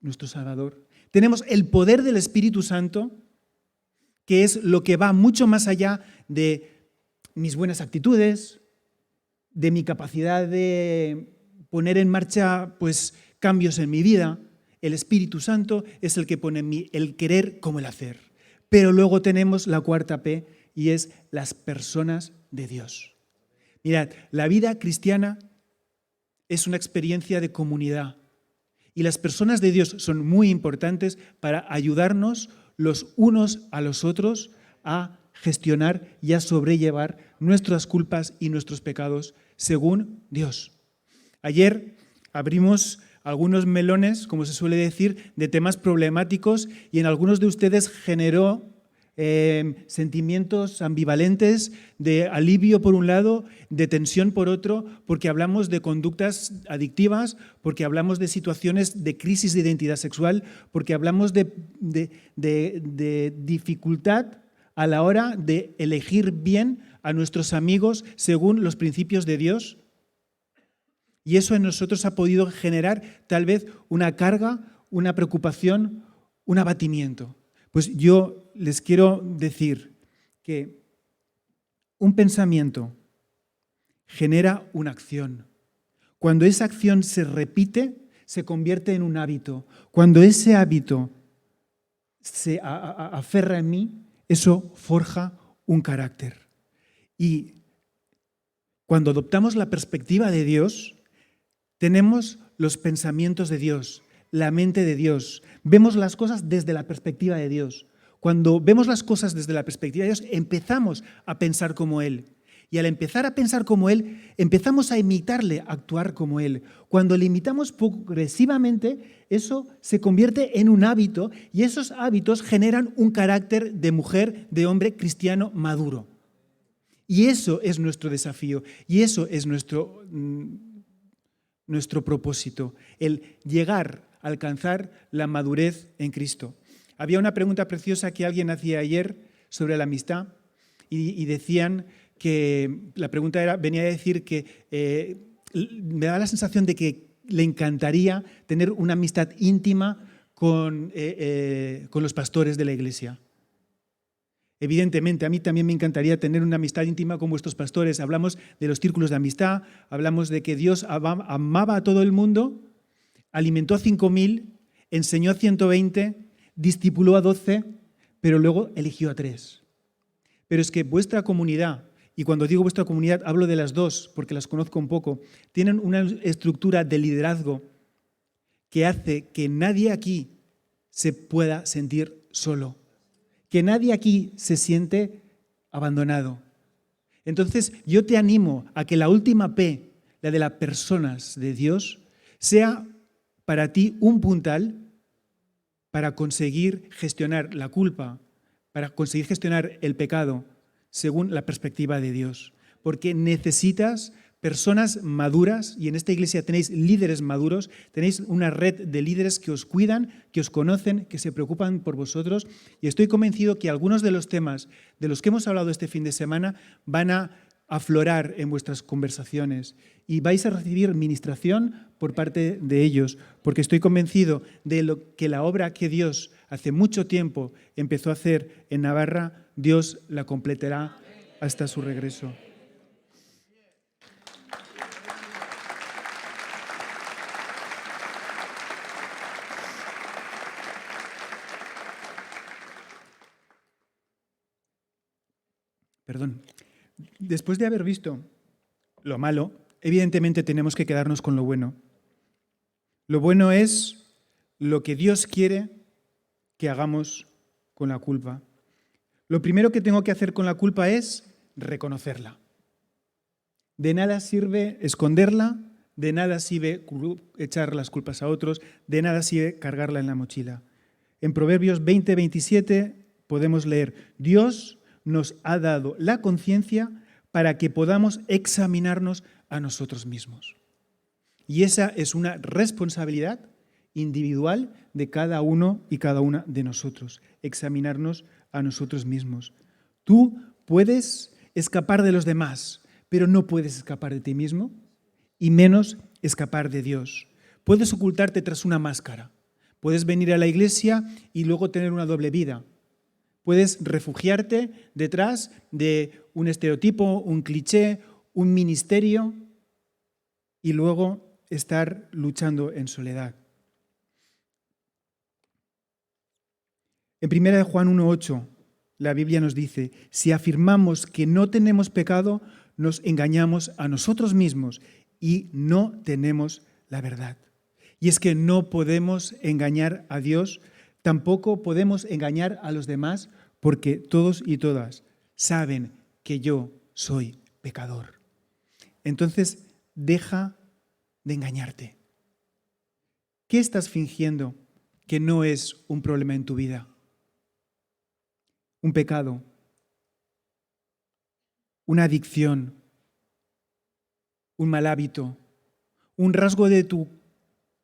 nuestro Salvador, tenemos el poder del Espíritu Santo, que es lo que va mucho más allá de mis buenas actitudes, de mi capacidad de poner en marcha cambios en mi vida. El Espíritu Santo es el que pone en mí el querer como el hacer. Pero luego tenemos la 4 P y es las personas de Dios. Mirad, la vida cristiana es una experiencia de comunidad y las personas de Dios son muy importantes para ayudarnos los unos a los otros a gestionar y a sobrellevar nuestras culpas y nuestros pecados según Dios. Ayer abrimos algunos melones, como se suele decir, de temas problemáticos y en algunos de ustedes generó sentimientos ambivalentes de alivio por un lado, de tensión por otro, porque hablamos de conductas adictivas, porque hablamos de situaciones de crisis de identidad sexual, porque hablamos de dificultad a la hora de elegir bien a nuestros amigos según los principios de Dios. Y eso en nosotros ha podido generar tal vez una carga, una preocupación, un abatimiento. Pues yo les quiero decir que un pensamiento genera una acción. Cuando esa acción se repite, se convierte en un hábito. Cuando ese hábito se aferra en mí, eso forja un carácter. Y cuando adoptamos la perspectiva de Dios, tenemos los pensamientos de Dios, la mente de Dios. Vemos las cosas desde la perspectiva de Dios. Cuando vemos las cosas desde la perspectiva de Dios, empezamos a pensar como Él. Y al empezar a pensar como Él, empezamos a imitarle, a actuar como Él. Cuando le imitamos progresivamente, eso se convierte en un hábito y esos hábitos generan un carácter de mujer, de hombre cristiano maduro. Y eso es nuestro desafío y eso es nuestro propósito, el llegar a alcanzar la madurez en Cristo. Había una pregunta preciosa que alguien hacía ayer sobre la amistad y decían que la pregunta venía a decir que me da la sensación de que le encantaría tener una amistad íntima con los pastores de la iglesia. Evidentemente, a mí también me encantaría tener una amistad íntima con vuestros pastores. Hablamos de los círculos de amistad, hablamos de que Dios amaba a todo el mundo, alimentó a 5.000, enseñó a 120, discipuló a 12, pero luego eligió a 3. Pero es que vuestra comunidad, y cuando digo vuestra comunidad hablo de las dos porque las conozco un poco, tienen una estructura de liderazgo que hace que nadie aquí se pueda sentir solo, que nadie aquí se siente abandonado. Entonces yo te animo a que la última P, la de las personas de Dios, sea para ti un puntal para conseguir gestionar la culpa, para conseguir gestionar el pecado según la perspectiva de Dios. Porque necesitas personas maduras, y en esta iglesia tenéis líderes maduros, tenéis una red de líderes que os cuidan, que os conocen, que se preocupan por vosotros, y estoy convencido que algunos de los temas de los que hemos hablado este fin de semana van a aflorar en vuestras conversaciones y vais a recibir ministración por parte de ellos, porque estoy convencido de que la obra que Dios hace mucho tiempo empezó a hacer en Navarra, Dios la completará hasta su regreso. Perdón. Después de haber visto lo malo, evidentemente tenemos que quedarnos con lo bueno. Lo bueno es lo que Dios quiere que hagamos con la culpa. Lo primero que tengo que hacer con la culpa es reconocerla. De nada sirve esconderla, de nada sirve echar las culpas a otros, de nada sirve cargarla en la mochila. En Proverbios 20:27 podemos leer: Dios nos ha dado la conciencia para que podamos examinarnos a nosotros mismos. Y esa es una responsabilidad individual de cada uno y cada una de nosotros, examinarnos a nosotros mismos. Tú puedes escapar de los demás, pero no puedes escapar de ti mismo y menos escapar de Dios. Puedes ocultarte tras una máscara, puedes venir a la iglesia y luego tener una doble vida. Puedes refugiarte detrás de un estereotipo, un cliché, un ministerio y luego estar luchando en soledad. En 1 Juan 1:8, la Biblia nos dice: si afirmamos que no tenemos pecado, nos engañamos a nosotros mismos y no tenemos la verdad. Y es que no podemos engañar a Dios, tampoco podemos engañar a los demás, porque todos y todas saben que yo soy pecador. Entonces, deja de engañarte. ¿Qué estás fingiendo que no es un problema en tu vida? Un pecado, una adicción, un mal hábito, un rasgo de tu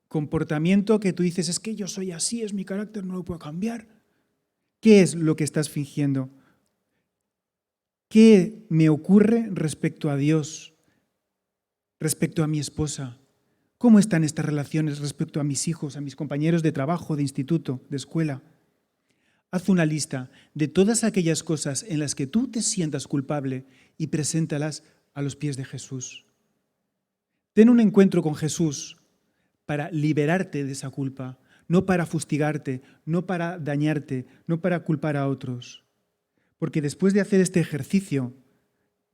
comportamiento que tú dices: es que yo soy así, es mi carácter, no lo puedo cambiar. ¿Qué es lo que estás fingiendo? ¿Qué me ocurre respecto a Dios, respecto a mi esposa? ¿Cómo están estas relaciones respecto a mis hijos, a mis compañeros de trabajo, de instituto, de escuela? Haz una lista de todas aquellas cosas en las que tú te sientas culpable y preséntalas a los pies de Jesús. Ten un encuentro con Jesús para liberarte de esa culpa, no para fustigarte, no para dañarte, no para culpar a otros. Porque después de hacer este ejercicio,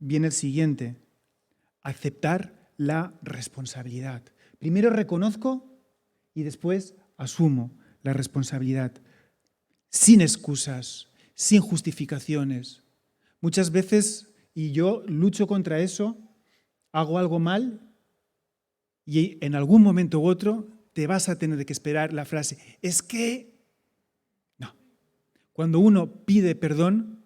viene el siguiente: aceptar la responsabilidad. Primero reconozco y después asumo la responsabilidad. Sin excusas, sin justificaciones. Muchas veces, y yo lucho contra eso, hago algo mal y en algún momento u otro te vas a tener que esperar la frase, es que... No. Cuando uno pide perdón,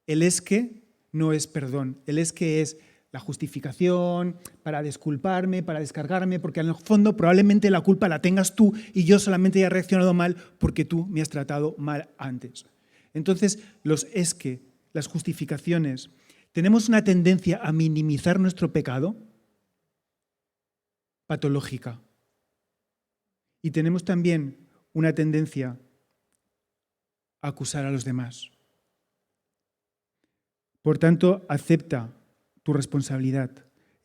el es que no es perdón. El es que es la justificación para disculparme, para descargarme, porque en el fondo probablemente la culpa la tengas tú y yo solamente he reaccionado mal porque tú me has tratado mal antes. Entonces, los es que, las justificaciones, tenemos una tendencia a minimizar nuestro pecado patológica. Y tenemos también una tendencia a acusar a los demás. Por tanto, acepta tu responsabilidad.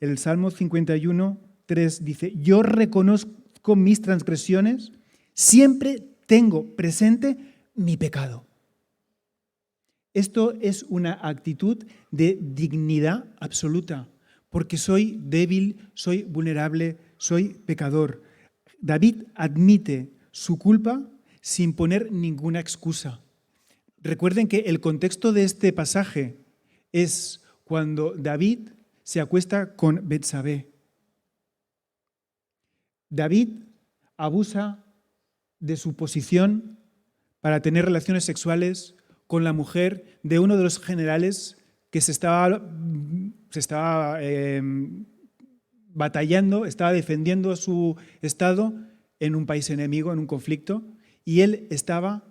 El Salmo 51, 3 dice, yo reconozco mis transgresiones, siempre tengo presente mi pecado. Esto es una actitud de dignidad absoluta, porque soy débil, soy vulnerable, soy pecador. David admite su culpa sin poner ninguna excusa. Recuerden que el contexto de este pasaje es cuando David se acuesta con Betsabé. David abusa de su posición para tener relaciones sexuales con la mujer de uno de los generales que se estaba batallando, estaba defendiendo su estado en un país enemigo, en un conflicto, y él estaba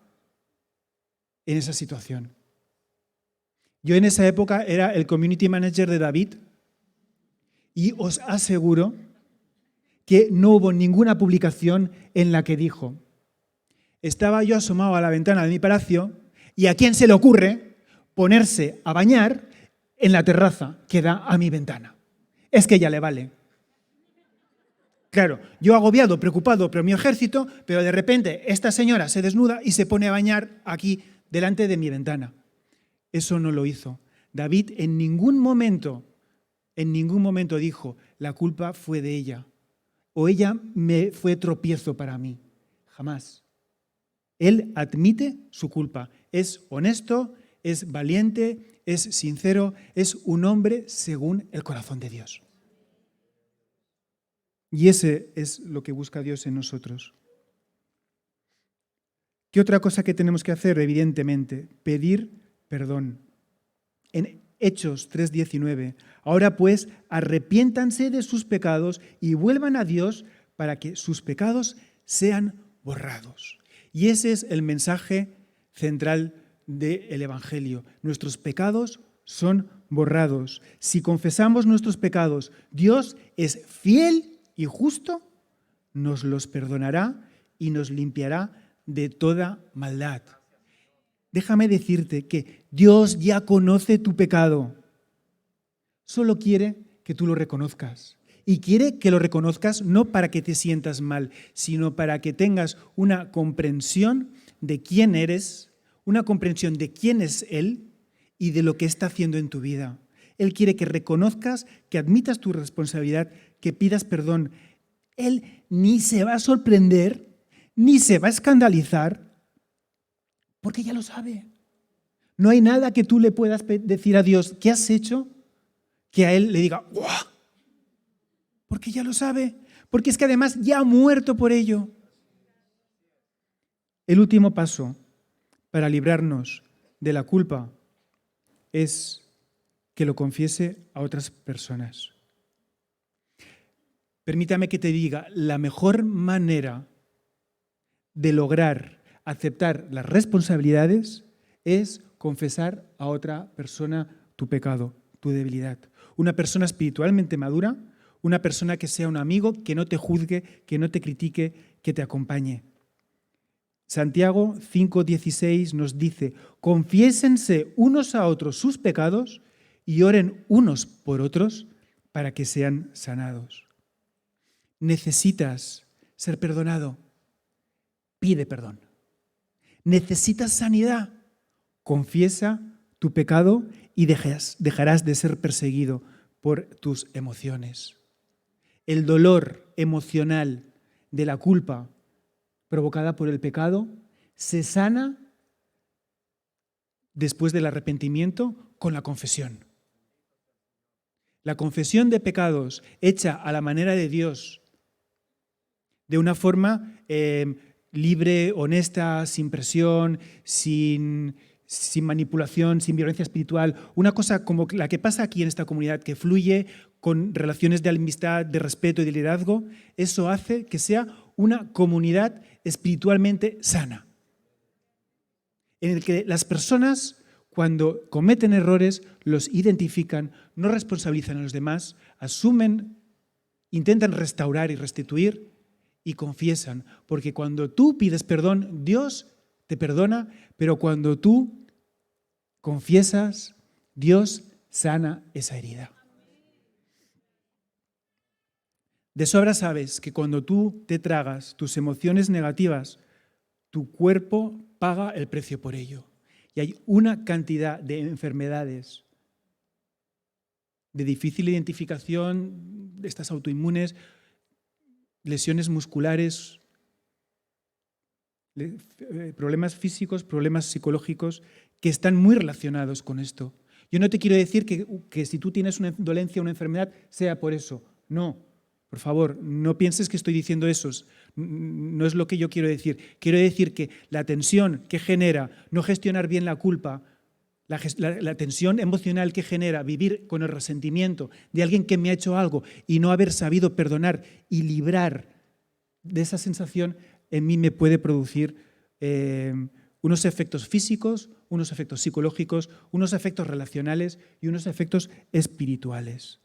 en esa situación. Yo en esa época era el community manager de David y os aseguro que no hubo ninguna publicación en la que dijo, estaba yo asomado a la ventana de mi palacio y ¿a quién se le ocurre ponerse a bañar en la terraza que da a mi ventana? Es que ya le vale. Claro, yo agobiado, preocupado por mi ejército, pero de repente esta señora se desnuda y se pone a bañar aquí delante de mi ventana. Eso no lo hizo. David en ningún momento dijo, la culpa fue de ella, o ella me fue tropiezo para mí. Jamás. Él admite su culpa. Es honesto, es valiente, es sincero, es un hombre según el corazón de Dios. Y ese es lo que busca Dios en nosotros. ¿Qué otra cosa que tenemos que hacer? Evidentemente, pedir perdón. En Hechos 3:19, ahora pues arrepiéntanse de sus pecados y vuelvan a Dios para que sus pecados sean borrados. Y ese es el mensaje central del Evangelio. Nuestros pecados son borrados. Si confesamos nuestros pecados, Dios es fiel y justo, nos los perdonará y nos limpiará de toda maldad. Déjame decirte que Dios ya conoce tu pecado. Solo quiere que tú lo reconozcas. Y quiere que lo reconozcas no para que te sientas mal, sino para que tengas una comprensión de quién eres, una comprensión de quién es Él y de lo que está haciendo en tu vida. Él quiere que reconozcas, que admitas tu responsabilidad, que pidas perdón. Él ni se va a sorprender, ni se va a escandalizar, porque ya lo sabe. No hay nada que tú le puedas decir a Dios, ¿qué has hecho? Que a Él le diga, ¡guau! Porque ya lo sabe. Porque es que además ya ha muerto por ello. El último paso para librarnos de la culpa es que lo confiese a otras personas. Permítame que te diga, la mejor manera de lograr aceptar las responsabilidades es confesar a otra persona tu pecado, tu debilidad. Una persona espiritualmente madura, una persona que sea un amigo, que no te juzgue, que no te critique, que te acompañe. Santiago 5:16 nos dice, confiésense unos a otros sus pecados y oren unos por otros para que sean sanados. Necesitas ser perdonado, pide perdón. Necesitas sanidad, confiesa tu pecado y dejarás de ser perseguido por tus emociones. el dolor emocional de la culpa provocada por el pecado se sana después del arrepentimiento con la confesión. La confesión de pecados hecha a la manera de Dios, de una forma libre, honesta, sin presión, sin manipulación, sin violencia espiritual. Una cosa como la que pasa aquí en esta comunidad, que fluye con relaciones de amistad, de respeto y de liderazgo, eso hace que sea una comunidad espiritualmente sana, en el que las personas, cuando cometen errores, los identifican, no responsabilizan a los demás, asumen, intentan restaurar y restituir y confiesan. Porque cuando tú pides perdón, Dios te perdona, pero cuando tú confiesas, Dios sana esa herida. De sobra sabes que cuando tú te tragas tus emociones negativas, tu cuerpo paga el precio por ello. Y hay una cantidad de enfermedades de difícil identificación, de estas autoinmunes, lesiones musculares, problemas físicos, problemas psicológicos, que están muy relacionados con esto. Yo no te quiero decir que si tú tienes una dolencia, una enfermedad, sea por eso. No, por favor, no pienses que estoy diciendo eso. No es lo que yo quiero decir. Quiero decir que la tensión que genera no gestionar bien la culpa, la tensión emocional que genera vivir con el resentimiento de alguien que me ha hecho algo y no haber sabido perdonar y librar de esa sensación, en mí me puede producir unos efectos físicos, unos efectos psicológicos, unos efectos relacionales y unos efectos espirituales.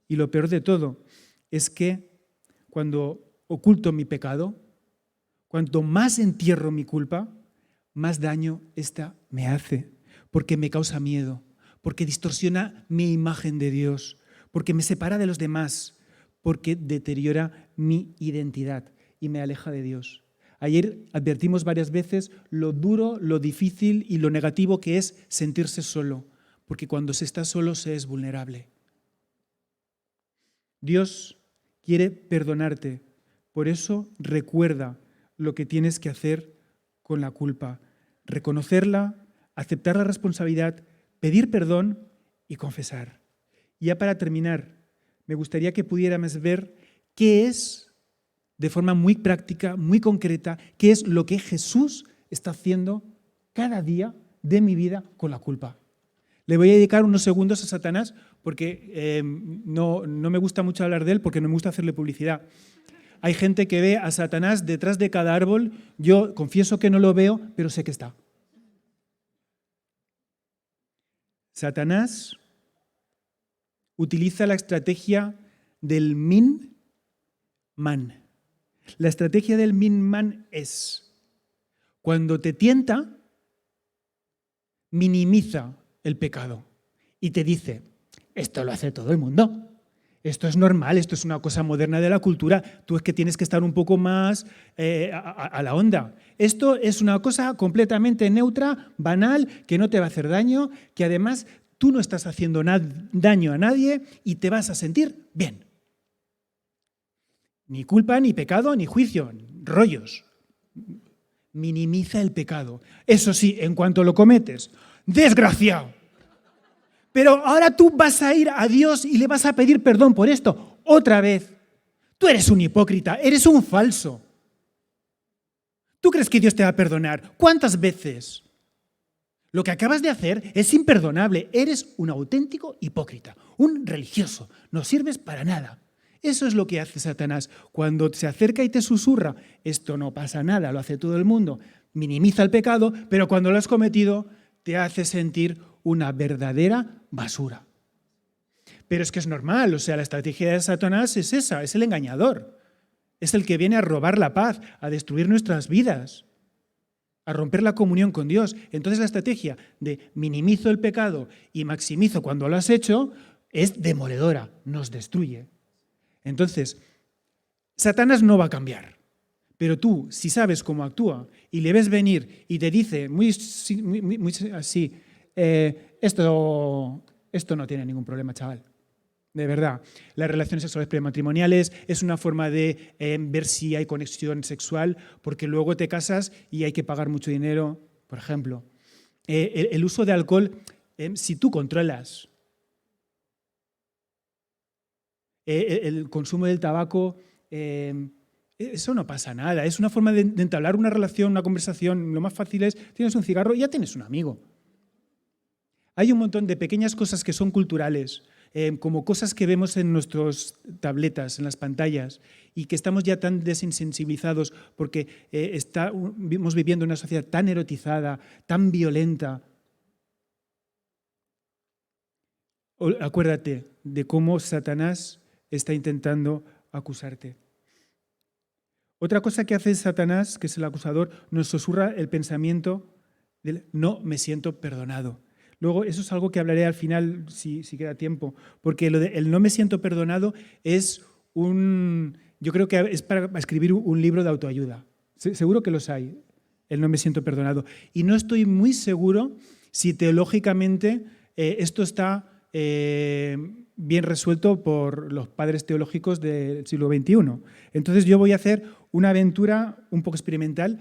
Y lo peor de todo es que cuando oculto mi pecado, cuanto más entierro mi culpa, más daño esta me hace, porque me causa miedo, porque distorsiona mi imagen de Dios, porque me separa de los demás, porque deteriora mi identidad y me aleja de Dios. Ayer advertimos varias veces lo duro, lo difícil y lo negativo que es sentirse solo, porque cuando se está solo se es vulnerable. Dios quiere perdonarte, por eso recuerda lo que tienes que hacer con la culpa, reconocerla, aceptar la responsabilidad, pedir perdón y confesar. Y ya para terminar, me gustaría que pudiéramos ver qué es, de forma muy práctica, muy concreta, qué es lo que Jesús está haciendo cada día de mi vida con la culpa. Le voy a dedicar unos segundos a Satanás porque no me gusta mucho hablar de él porque no me gusta hacerle publicidad. Hay gente que ve a Satanás detrás de cada árbol. Yo confieso que no lo veo, pero sé que está. Satanás utiliza la estrategia del min-man. La estrategia del min-man es, cuando te tienta, minimiza el pecado y te dice, esto lo hace todo el mundo, esto es normal, esto es una cosa moderna de la cultura, tú es que tienes que estar un poco más a la onda. Esto es una cosa completamente neutra, banal, que no te va a hacer daño, que además tú no estás haciendo daño a nadie y te vas a sentir bien. Ni culpa, ni pecado, ni juicio, rollos. Minimiza el pecado. Eso sí, en cuanto lo cometes, ¡desgraciado! Pero ahora tú vas a ir a Dios y le vas a pedir perdón por esto. Otra vez. Tú eres un hipócrita, eres un falso. ¿Tú crees que Dios te va a perdonar? ¿Cuántas veces? Lo que acabas de hacer es imperdonable. Eres un auténtico hipócrita, un religioso. No sirves para nada. Eso es lo que hace Satanás. Cuando se acerca y te susurra, esto no pasa nada, lo hace todo el mundo, minimiza el pecado, pero cuando lo has cometido, te hace sentir una verdadera basura. Pero es que es normal, o sea, la estrategia de Satanás es esa, es el engañador. Es el que viene a robar la paz, a destruir nuestras vidas, a romper la comunión con Dios. Entonces la estrategia de minimizo el pecado y maximizo cuando lo has hecho es demoledora, nos destruye. Entonces, Satanás no va a cambiar, pero tú, si sabes cómo actúa y le ves venir y te dice muy así, esto no tiene ningún problema, chaval. de verdad. Las relaciones sexuales prematrimoniales es una forma de ver si hay conexión sexual, porque luego te casas y hay que pagar mucho dinero, por ejemplo. El uso de alcohol, si tú controlas el consumo del tabaco, eso no pasa nada. Es una forma de entablar una relación, una conversación. Lo más fácil es, tienes un cigarro y ya tienes un amigo. Hay un montón de pequeñas cosas que son culturales, como cosas que vemos en nuestras tabletas, en las pantallas, y que estamos ya tan desinsensibilizados porque estamos viviendo en una sociedad tan erotizada, tan violenta. Acuérdate de cómo Satanás está intentando acusarte. Otra cosa que hace Satanás, que es el acusador, nos susurra el pensamiento del no me siento perdonado. Luego, eso es algo que hablaré al final, si queda tiempo, porque lo de el no me siento perdonado es yo creo que es para escribir un libro de autoayuda. Seguro que los hay, el no me siento perdonado. Y no estoy muy seguro si teológicamente esto está bien resuelto por los padres teológicos del siglo XXI. Entonces yo voy a hacer una aventura un poco experimental,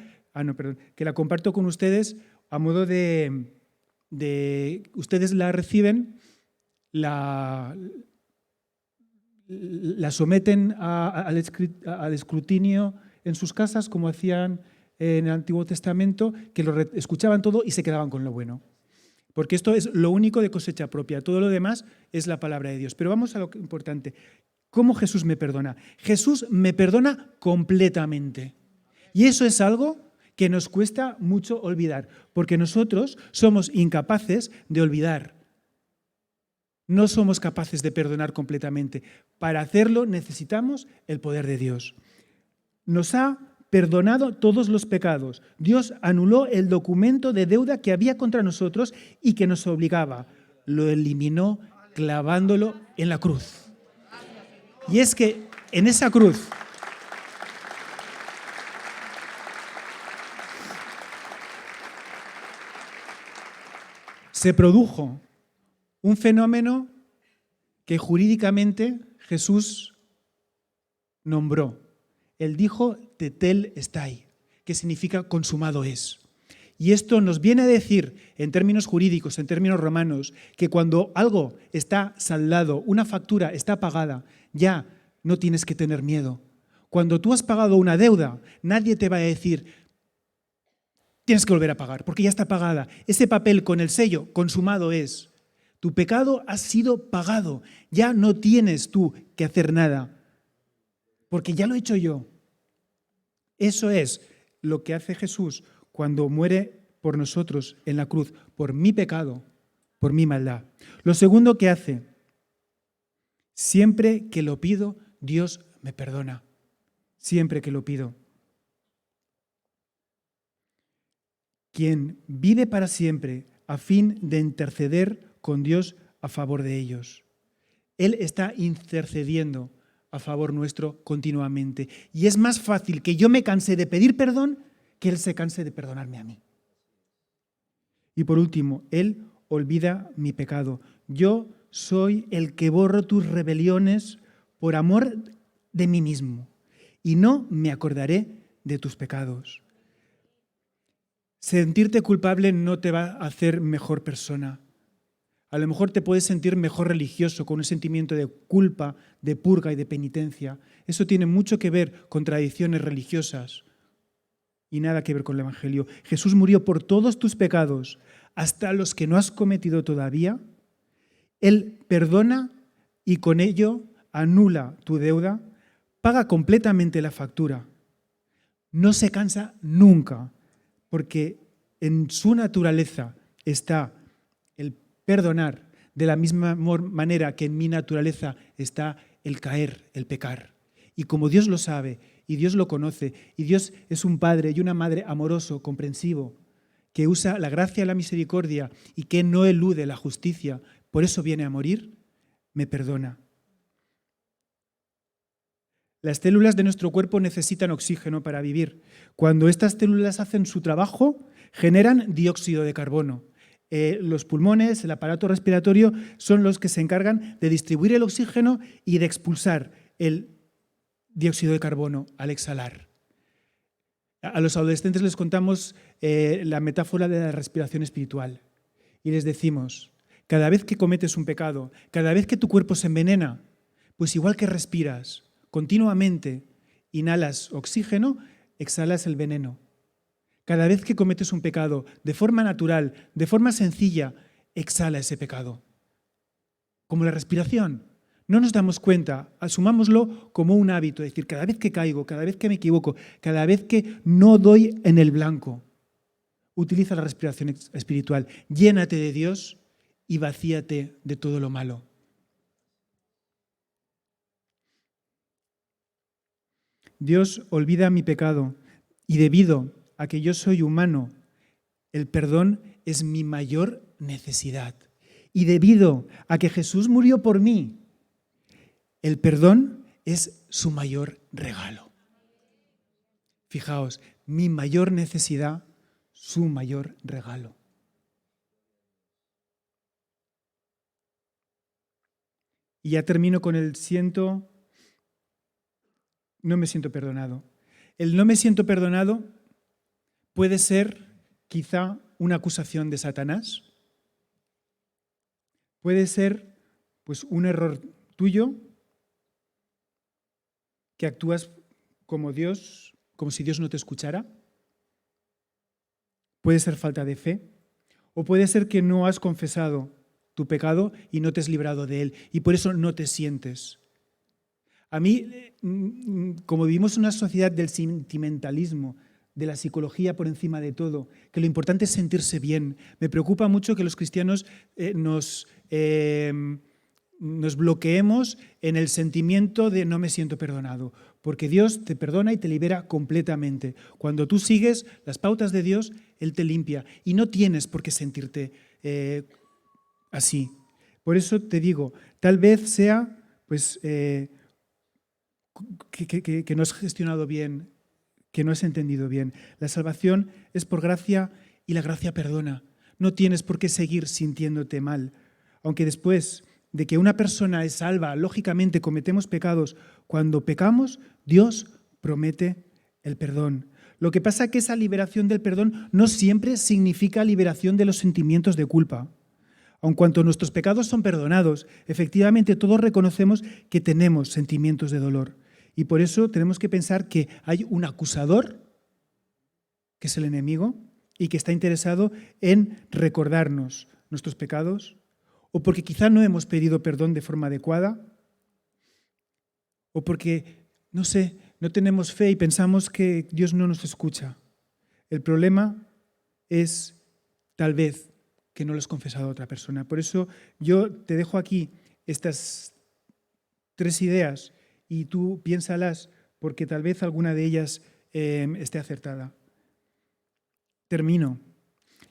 que la comparto con ustedes a modo de ustedes la reciben, la someten al escrutinio en sus casas, como hacían en el Antiguo Testamento, que lo escuchaban todo y se quedaban con lo bueno. Porque esto es lo único de cosecha propia, todo lo demás es la palabra de Dios. Pero vamos a lo importante. ¿Cómo Jesús me perdona? Jesús me perdona completamente. Y eso es algo que nos cuesta mucho olvidar, porque nosotros somos incapaces de olvidar. No somos capaces de perdonar completamente. Para hacerlo necesitamos el poder de Dios. Nos ha perdonado todos los pecados. Dios anuló el documento de deuda que había contra nosotros y que nos obligaba. Lo eliminó clavándolo en la cruz. Y es que en esa cruz se produjo un fenómeno que jurídicamente Jesús nombró. Él dijo tetelestai, que significa consumado es. Y esto nos viene a decir, en términos jurídicos, en términos romanos, que cuando algo está saldado, una factura está pagada, ya no tienes que tener miedo. Cuando tú has pagado una deuda, nadie te va a decir, tienes que volver a pagar, porque ya está pagada. Ese papel con el sello, consumado es. Tu pecado ha sido pagado. Ya no tienes tú que hacer nada, porque ya lo he hecho yo. Eso es lo que hace Jesús cuando muere por nosotros en la cruz, por mi pecado, por mi maldad. Lo segundo que hace, siempre que lo pido, Dios me perdona. Siempre que lo pido. Quien vive para siempre a fin de interceder con Dios a favor de ellos. Él está intercediendo a favor nuestro continuamente. Y es más fácil que yo me canse de pedir perdón que Él se canse de perdonarme a mí. Y por último, Él olvida mi pecado. Yo soy el que borro tus rebeliones por amor de mí mismo y no me acordaré de tus pecados. Sentirte culpable no te va a hacer mejor persona. A lo mejor te puedes sentir mejor religioso con un sentimiento de culpa, de purga y de penitencia. Eso tiene mucho que ver con tradiciones religiosas y nada que ver con el Evangelio. Jesús murió por todos tus pecados, hasta los que no has cometido todavía. Él perdona y con ello anula tu deuda, paga completamente la factura. No se cansa nunca, porque en su naturaleza está el perdonar, de la misma manera que en mi naturaleza está el caer, el pecar. Y como Dios lo sabe, y Dios lo conoce, y Dios es un padre y una madre amoroso, comprensivo, que usa la gracia y la misericordia y que no elude la justicia, por eso viene a morir, me perdona. Las células de nuestro cuerpo necesitan oxígeno para vivir. Cuando estas células hacen su trabajo, generan dióxido de carbono. los pulmones, el aparato respiratorio, son los que se encargan de distribuir el oxígeno y de expulsar el dióxido de carbono al exhalar. A los adolescentes les contamos la metáfora de la respiración espiritual y les decimos, cada vez que cometes un pecado, cada vez que tu cuerpo se envenena, pues igual que respiras continuamente, inhalas oxígeno, exhalas el veneno. Cada vez que cometes un pecado, de forma natural, de forma sencilla, exhala ese pecado. Como la respiración. No nos damos cuenta, asumámoslo como un hábito, es decir, cada vez que caigo, cada vez que me equivoco, cada vez que no doy en el blanco, utiliza la respiración espiritual. Llénate de Dios y vacíate de todo lo malo. Dios olvida mi pecado y debido a que yo soy humano, el perdón es mi mayor necesidad. Y debido a que Jesús murió por mí, el perdón es su mayor regalo. Fijaos, mi mayor necesidad, su mayor regalo. Y ya termino con el no me siento perdonado. El no me siento perdonado puede ser quizá una acusación de Satanás. Puede ser pues un error tuyo, que actúas como Dios, como si Dios no te escuchara. Puede ser falta de fe. O puede ser que no has confesado tu pecado y no te has librado de él y por eso no te sientes. A mí, como vivimos en una sociedad del sentimentalismo, de la psicología por encima de todo, que lo importante es sentirse bien, me preocupa mucho que los cristianos nos bloqueemos en el sentimiento de no me siento perdonado, porque Dios te perdona y te libera completamente. Cuando tú sigues las pautas de Dios, Él te limpia y no tienes por qué sentirte así. Por eso te digo, tal vez sea pues, que no has gestionado bien, que no has entendido bien. La salvación es por gracia y la gracia perdona. No tienes por qué seguir sintiéndote mal, aunque después de que una persona es salva, lógicamente cometemos pecados. Cuando pecamos, Dios promete el perdón. Lo que pasa es que esa liberación del perdón no siempre significa liberación de los sentimientos de culpa. Aun cuanto nuestros pecados son perdonados, efectivamente todos reconocemos que tenemos sentimientos de dolor. Y por eso tenemos que pensar que hay un acusador, que es el enemigo, y que está interesado en recordarnos nuestros pecados, o porque quizá no hemos pedido perdón de forma adecuada, o porque, no sé, no tenemos fe y pensamos que Dios no nos escucha. El problema es, tal vez, que no lo has confesado a otra persona. Por eso yo te dejo aquí estas 3 ideas y tú piénsalas, porque tal vez alguna de ellas esté acertada. Termino.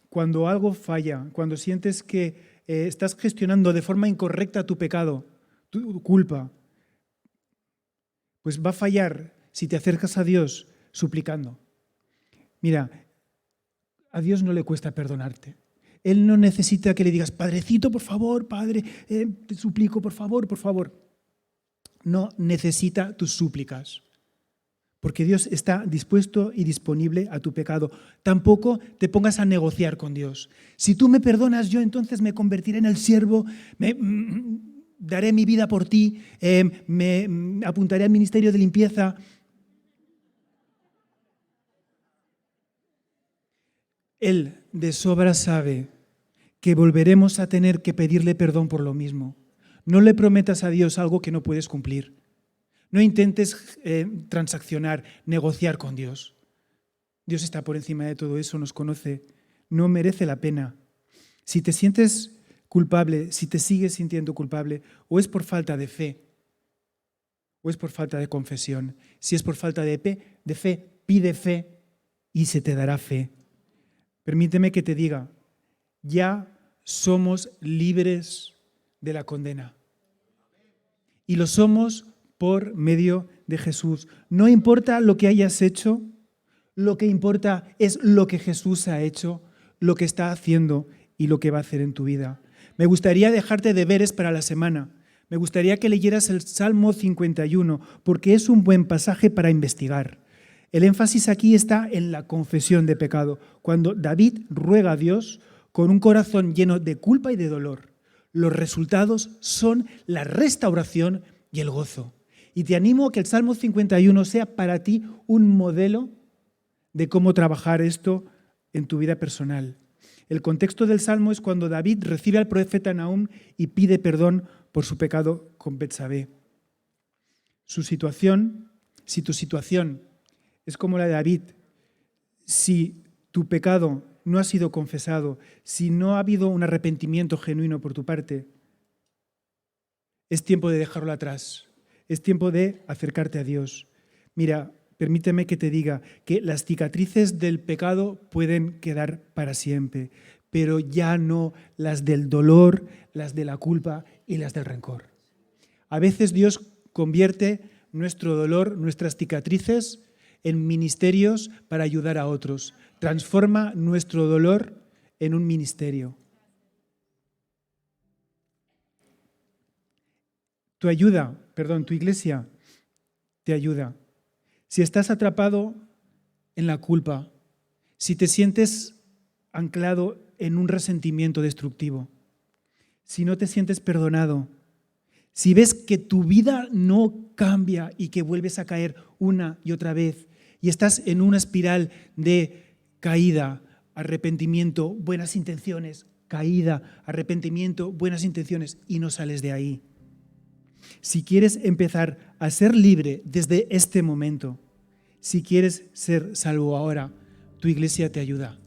Cuando algo falla, cuando sientes que estás gestionando de forma incorrecta tu pecado, tu culpa, pues va a fallar si te acercas a Dios suplicando. Mira, a Dios no le cuesta perdonarte. Él no necesita que le digas, Padrecito, por favor, Padre, te suplico, por favor, por favor. No necesita tus súplicas, porque Dios está dispuesto y disponible a tu pecado. Tampoco te pongas a negociar con Dios. Si tú me perdonas, yo entonces me convertiré en el siervo, daré mi vida por ti, me apuntaré al ministerio de limpieza. Él de sobra sabe que volveremos a tener que pedirle perdón por lo mismo. No le prometas a Dios algo que no puedes cumplir. No intentes transaccionar, negociar con Dios. Dios está por encima de todo eso, nos conoce. No merece la pena. Si te sientes culpable, si te sigues sintiendo culpable, o es por falta de fe, o es por falta de confesión. Si es por falta de fe, pide fe y se te dará fe. Permíteme que te diga, ya somos libres de la condena. Y lo somos por medio de Jesús. No importa lo que hayas hecho, lo que importa es lo que Jesús ha hecho, lo que está haciendo y lo que va a hacer en tu vida. Me gustaría dejarte deberes para la semana. Me gustaría que leyeras el Salmo 51, porque es un buen pasaje para investigar. El énfasis aquí está en la confesión de pecado, cuando David ruega a Dios con un corazón lleno de culpa y de dolor. Los resultados son la restauración y el gozo. Y te animo a que el Salmo 51 sea para ti un modelo de cómo trabajar esto en tu vida personal. El contexto del Salmo es cuando David recibe al profeta Nahum y pide perdón por su pecado con Betsabé. Si tu situación es como la de David, si tu pecado no ha sido confesado, si no ha habido un arrepentimiento genuino por tu parte, es tiempo de dejarlo atrás. Es tiempo de acercarte a Dios. Mira, permíteme que te diga que las cicatrices del pecado pueden quedar para siempre, pero ya no las del dolor, las de la culpa y las del rencor. A veces Dios convierte nuestro dolor, nuestras cicatrices, en ministerios para ayudar a otros. Transforma nuestro dolor en un ministerio. Tu iglesia te ayuda. Si estás atrapado en la culpa, si te sientes anclado en un resentimiento destructivo, si no te sientes perdonado, si ves que tu vida no cambia y que vuelves a caer una y otra vez y estás en una espiral de caída, arrepentimiento, buenas intenciones, caída, arrepentimiento, buenas intenciones y no sales de ahí. Si quieres empezar a ser libre desde este momento, si quieres ser salvo ahora, tu iglesia te ayuda.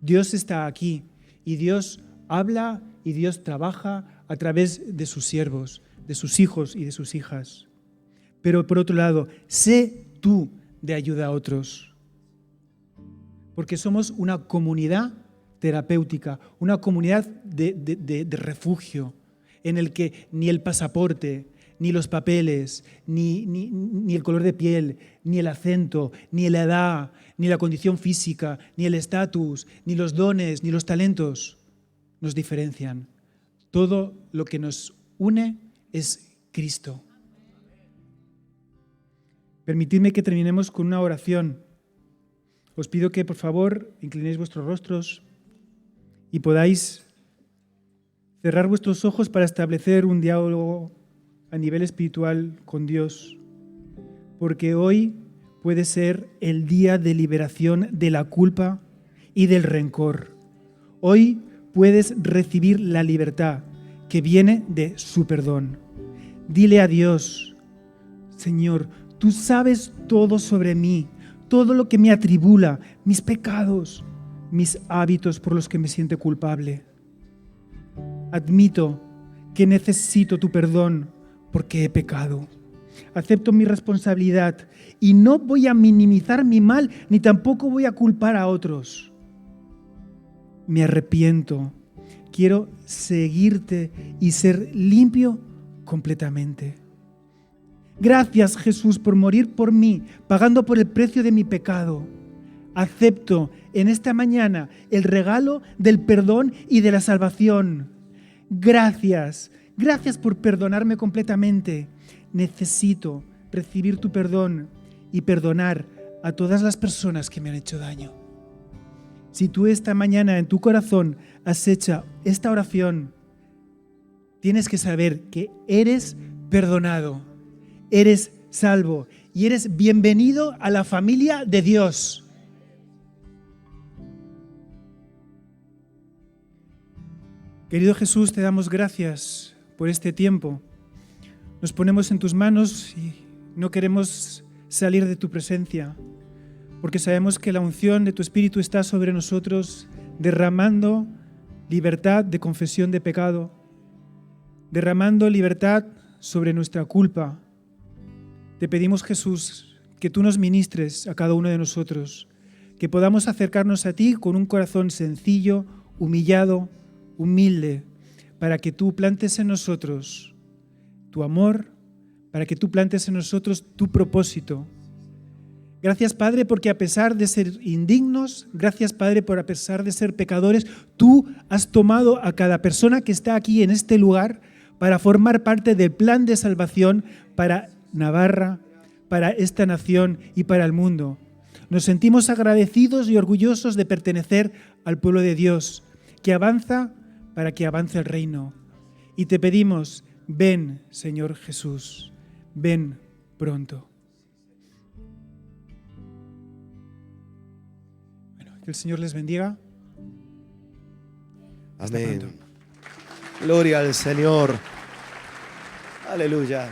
Dios está aquí y Dios habla y Dios trabaja a través de sus siervos, de sus hijos y de sus hijas. Pero por otro lado, sé tú de ayuda a otros. Porque somos una comunidad terapéutica, una comunidad de refugio, en el que ni el pasaporte, ni los papeles, ni el color de piel, ni el acento, ni la edad, ni la condición física, ni el estatus, ni los dones, ni los talentos nos diferencian. Todo lo que nos une es Cristo. Permitidme que terminemos con una oración. Os pido que, por favor, inclinéis vuestros rostros y podáis cerrar vuestros ojos para establecer un diálogo a nivel espiritual con Dios, porque hoy puede ser el día de liberación de la culpa y del rencor. Hoy puedes recibir la libertad que viene de su perdón. Dile a Dios: Señor, tú sabes todo sobre mí, todo lo que me atribula, mis pecados, mis hábitos por los que me siento culpable. Admito que necesito tu perdón porque he pecado. Acepto mi responsabilidad y no voy a minimizar mi mal ni tampoco voy a culpar a otros. Me arrepiento. Quiero seguirte y ser limpio completamente. Gracias, Jesús, por morir por mí, pagando por el precio de mi pecado. Acepto en esta mañana el regalo del perdón y de la salvación. Gracias por perdonarme completamente. Necesito recibir tu perdón y perdonar a todas las personas que me han hecho daño. Si tú esta mañana en tu corazón has hecho esta oración, tienes que saber que eres perdonado, eres salvo y eres bienvenido a la familia de Dios. Querido Jesús, te damos gracias por este tiempo. Nos ponemos en tus manos y no queremos salir de tu presencia, porque sabemos que la unción de tu Espíritu está sobre nosotros, derramando libertad de confesión de pecado, derramando libertad sobre nuestra culpa. Te pedimos, Jesús, que tú nos ministres a cada uno de nosotros, que podamos acercarnos a ti con un corazón sencillo, humillado, humilde, para que tú plantes en nosotros tu amor, para que tú plantes en nosotros tu propósito. Gracias, Padre, porque a pesar de ser indignos, gracias, Padre, por a pesar de ser pecadores, tú has tomado a cada persona que está aquí en este lugar para formar parte del plan de salvación para Navarra, para esta nación y para el mundo. Nos sentimos agradecidos y orgullosos de pertenecer al pueblo de Dios, que avanza para que avance el reino. Y te pedimos, ven, Señor Jesús, ven pronto. Que el Señor les bendiga. Hasta Amén. pronto. Gloria al Señor. Aleluya.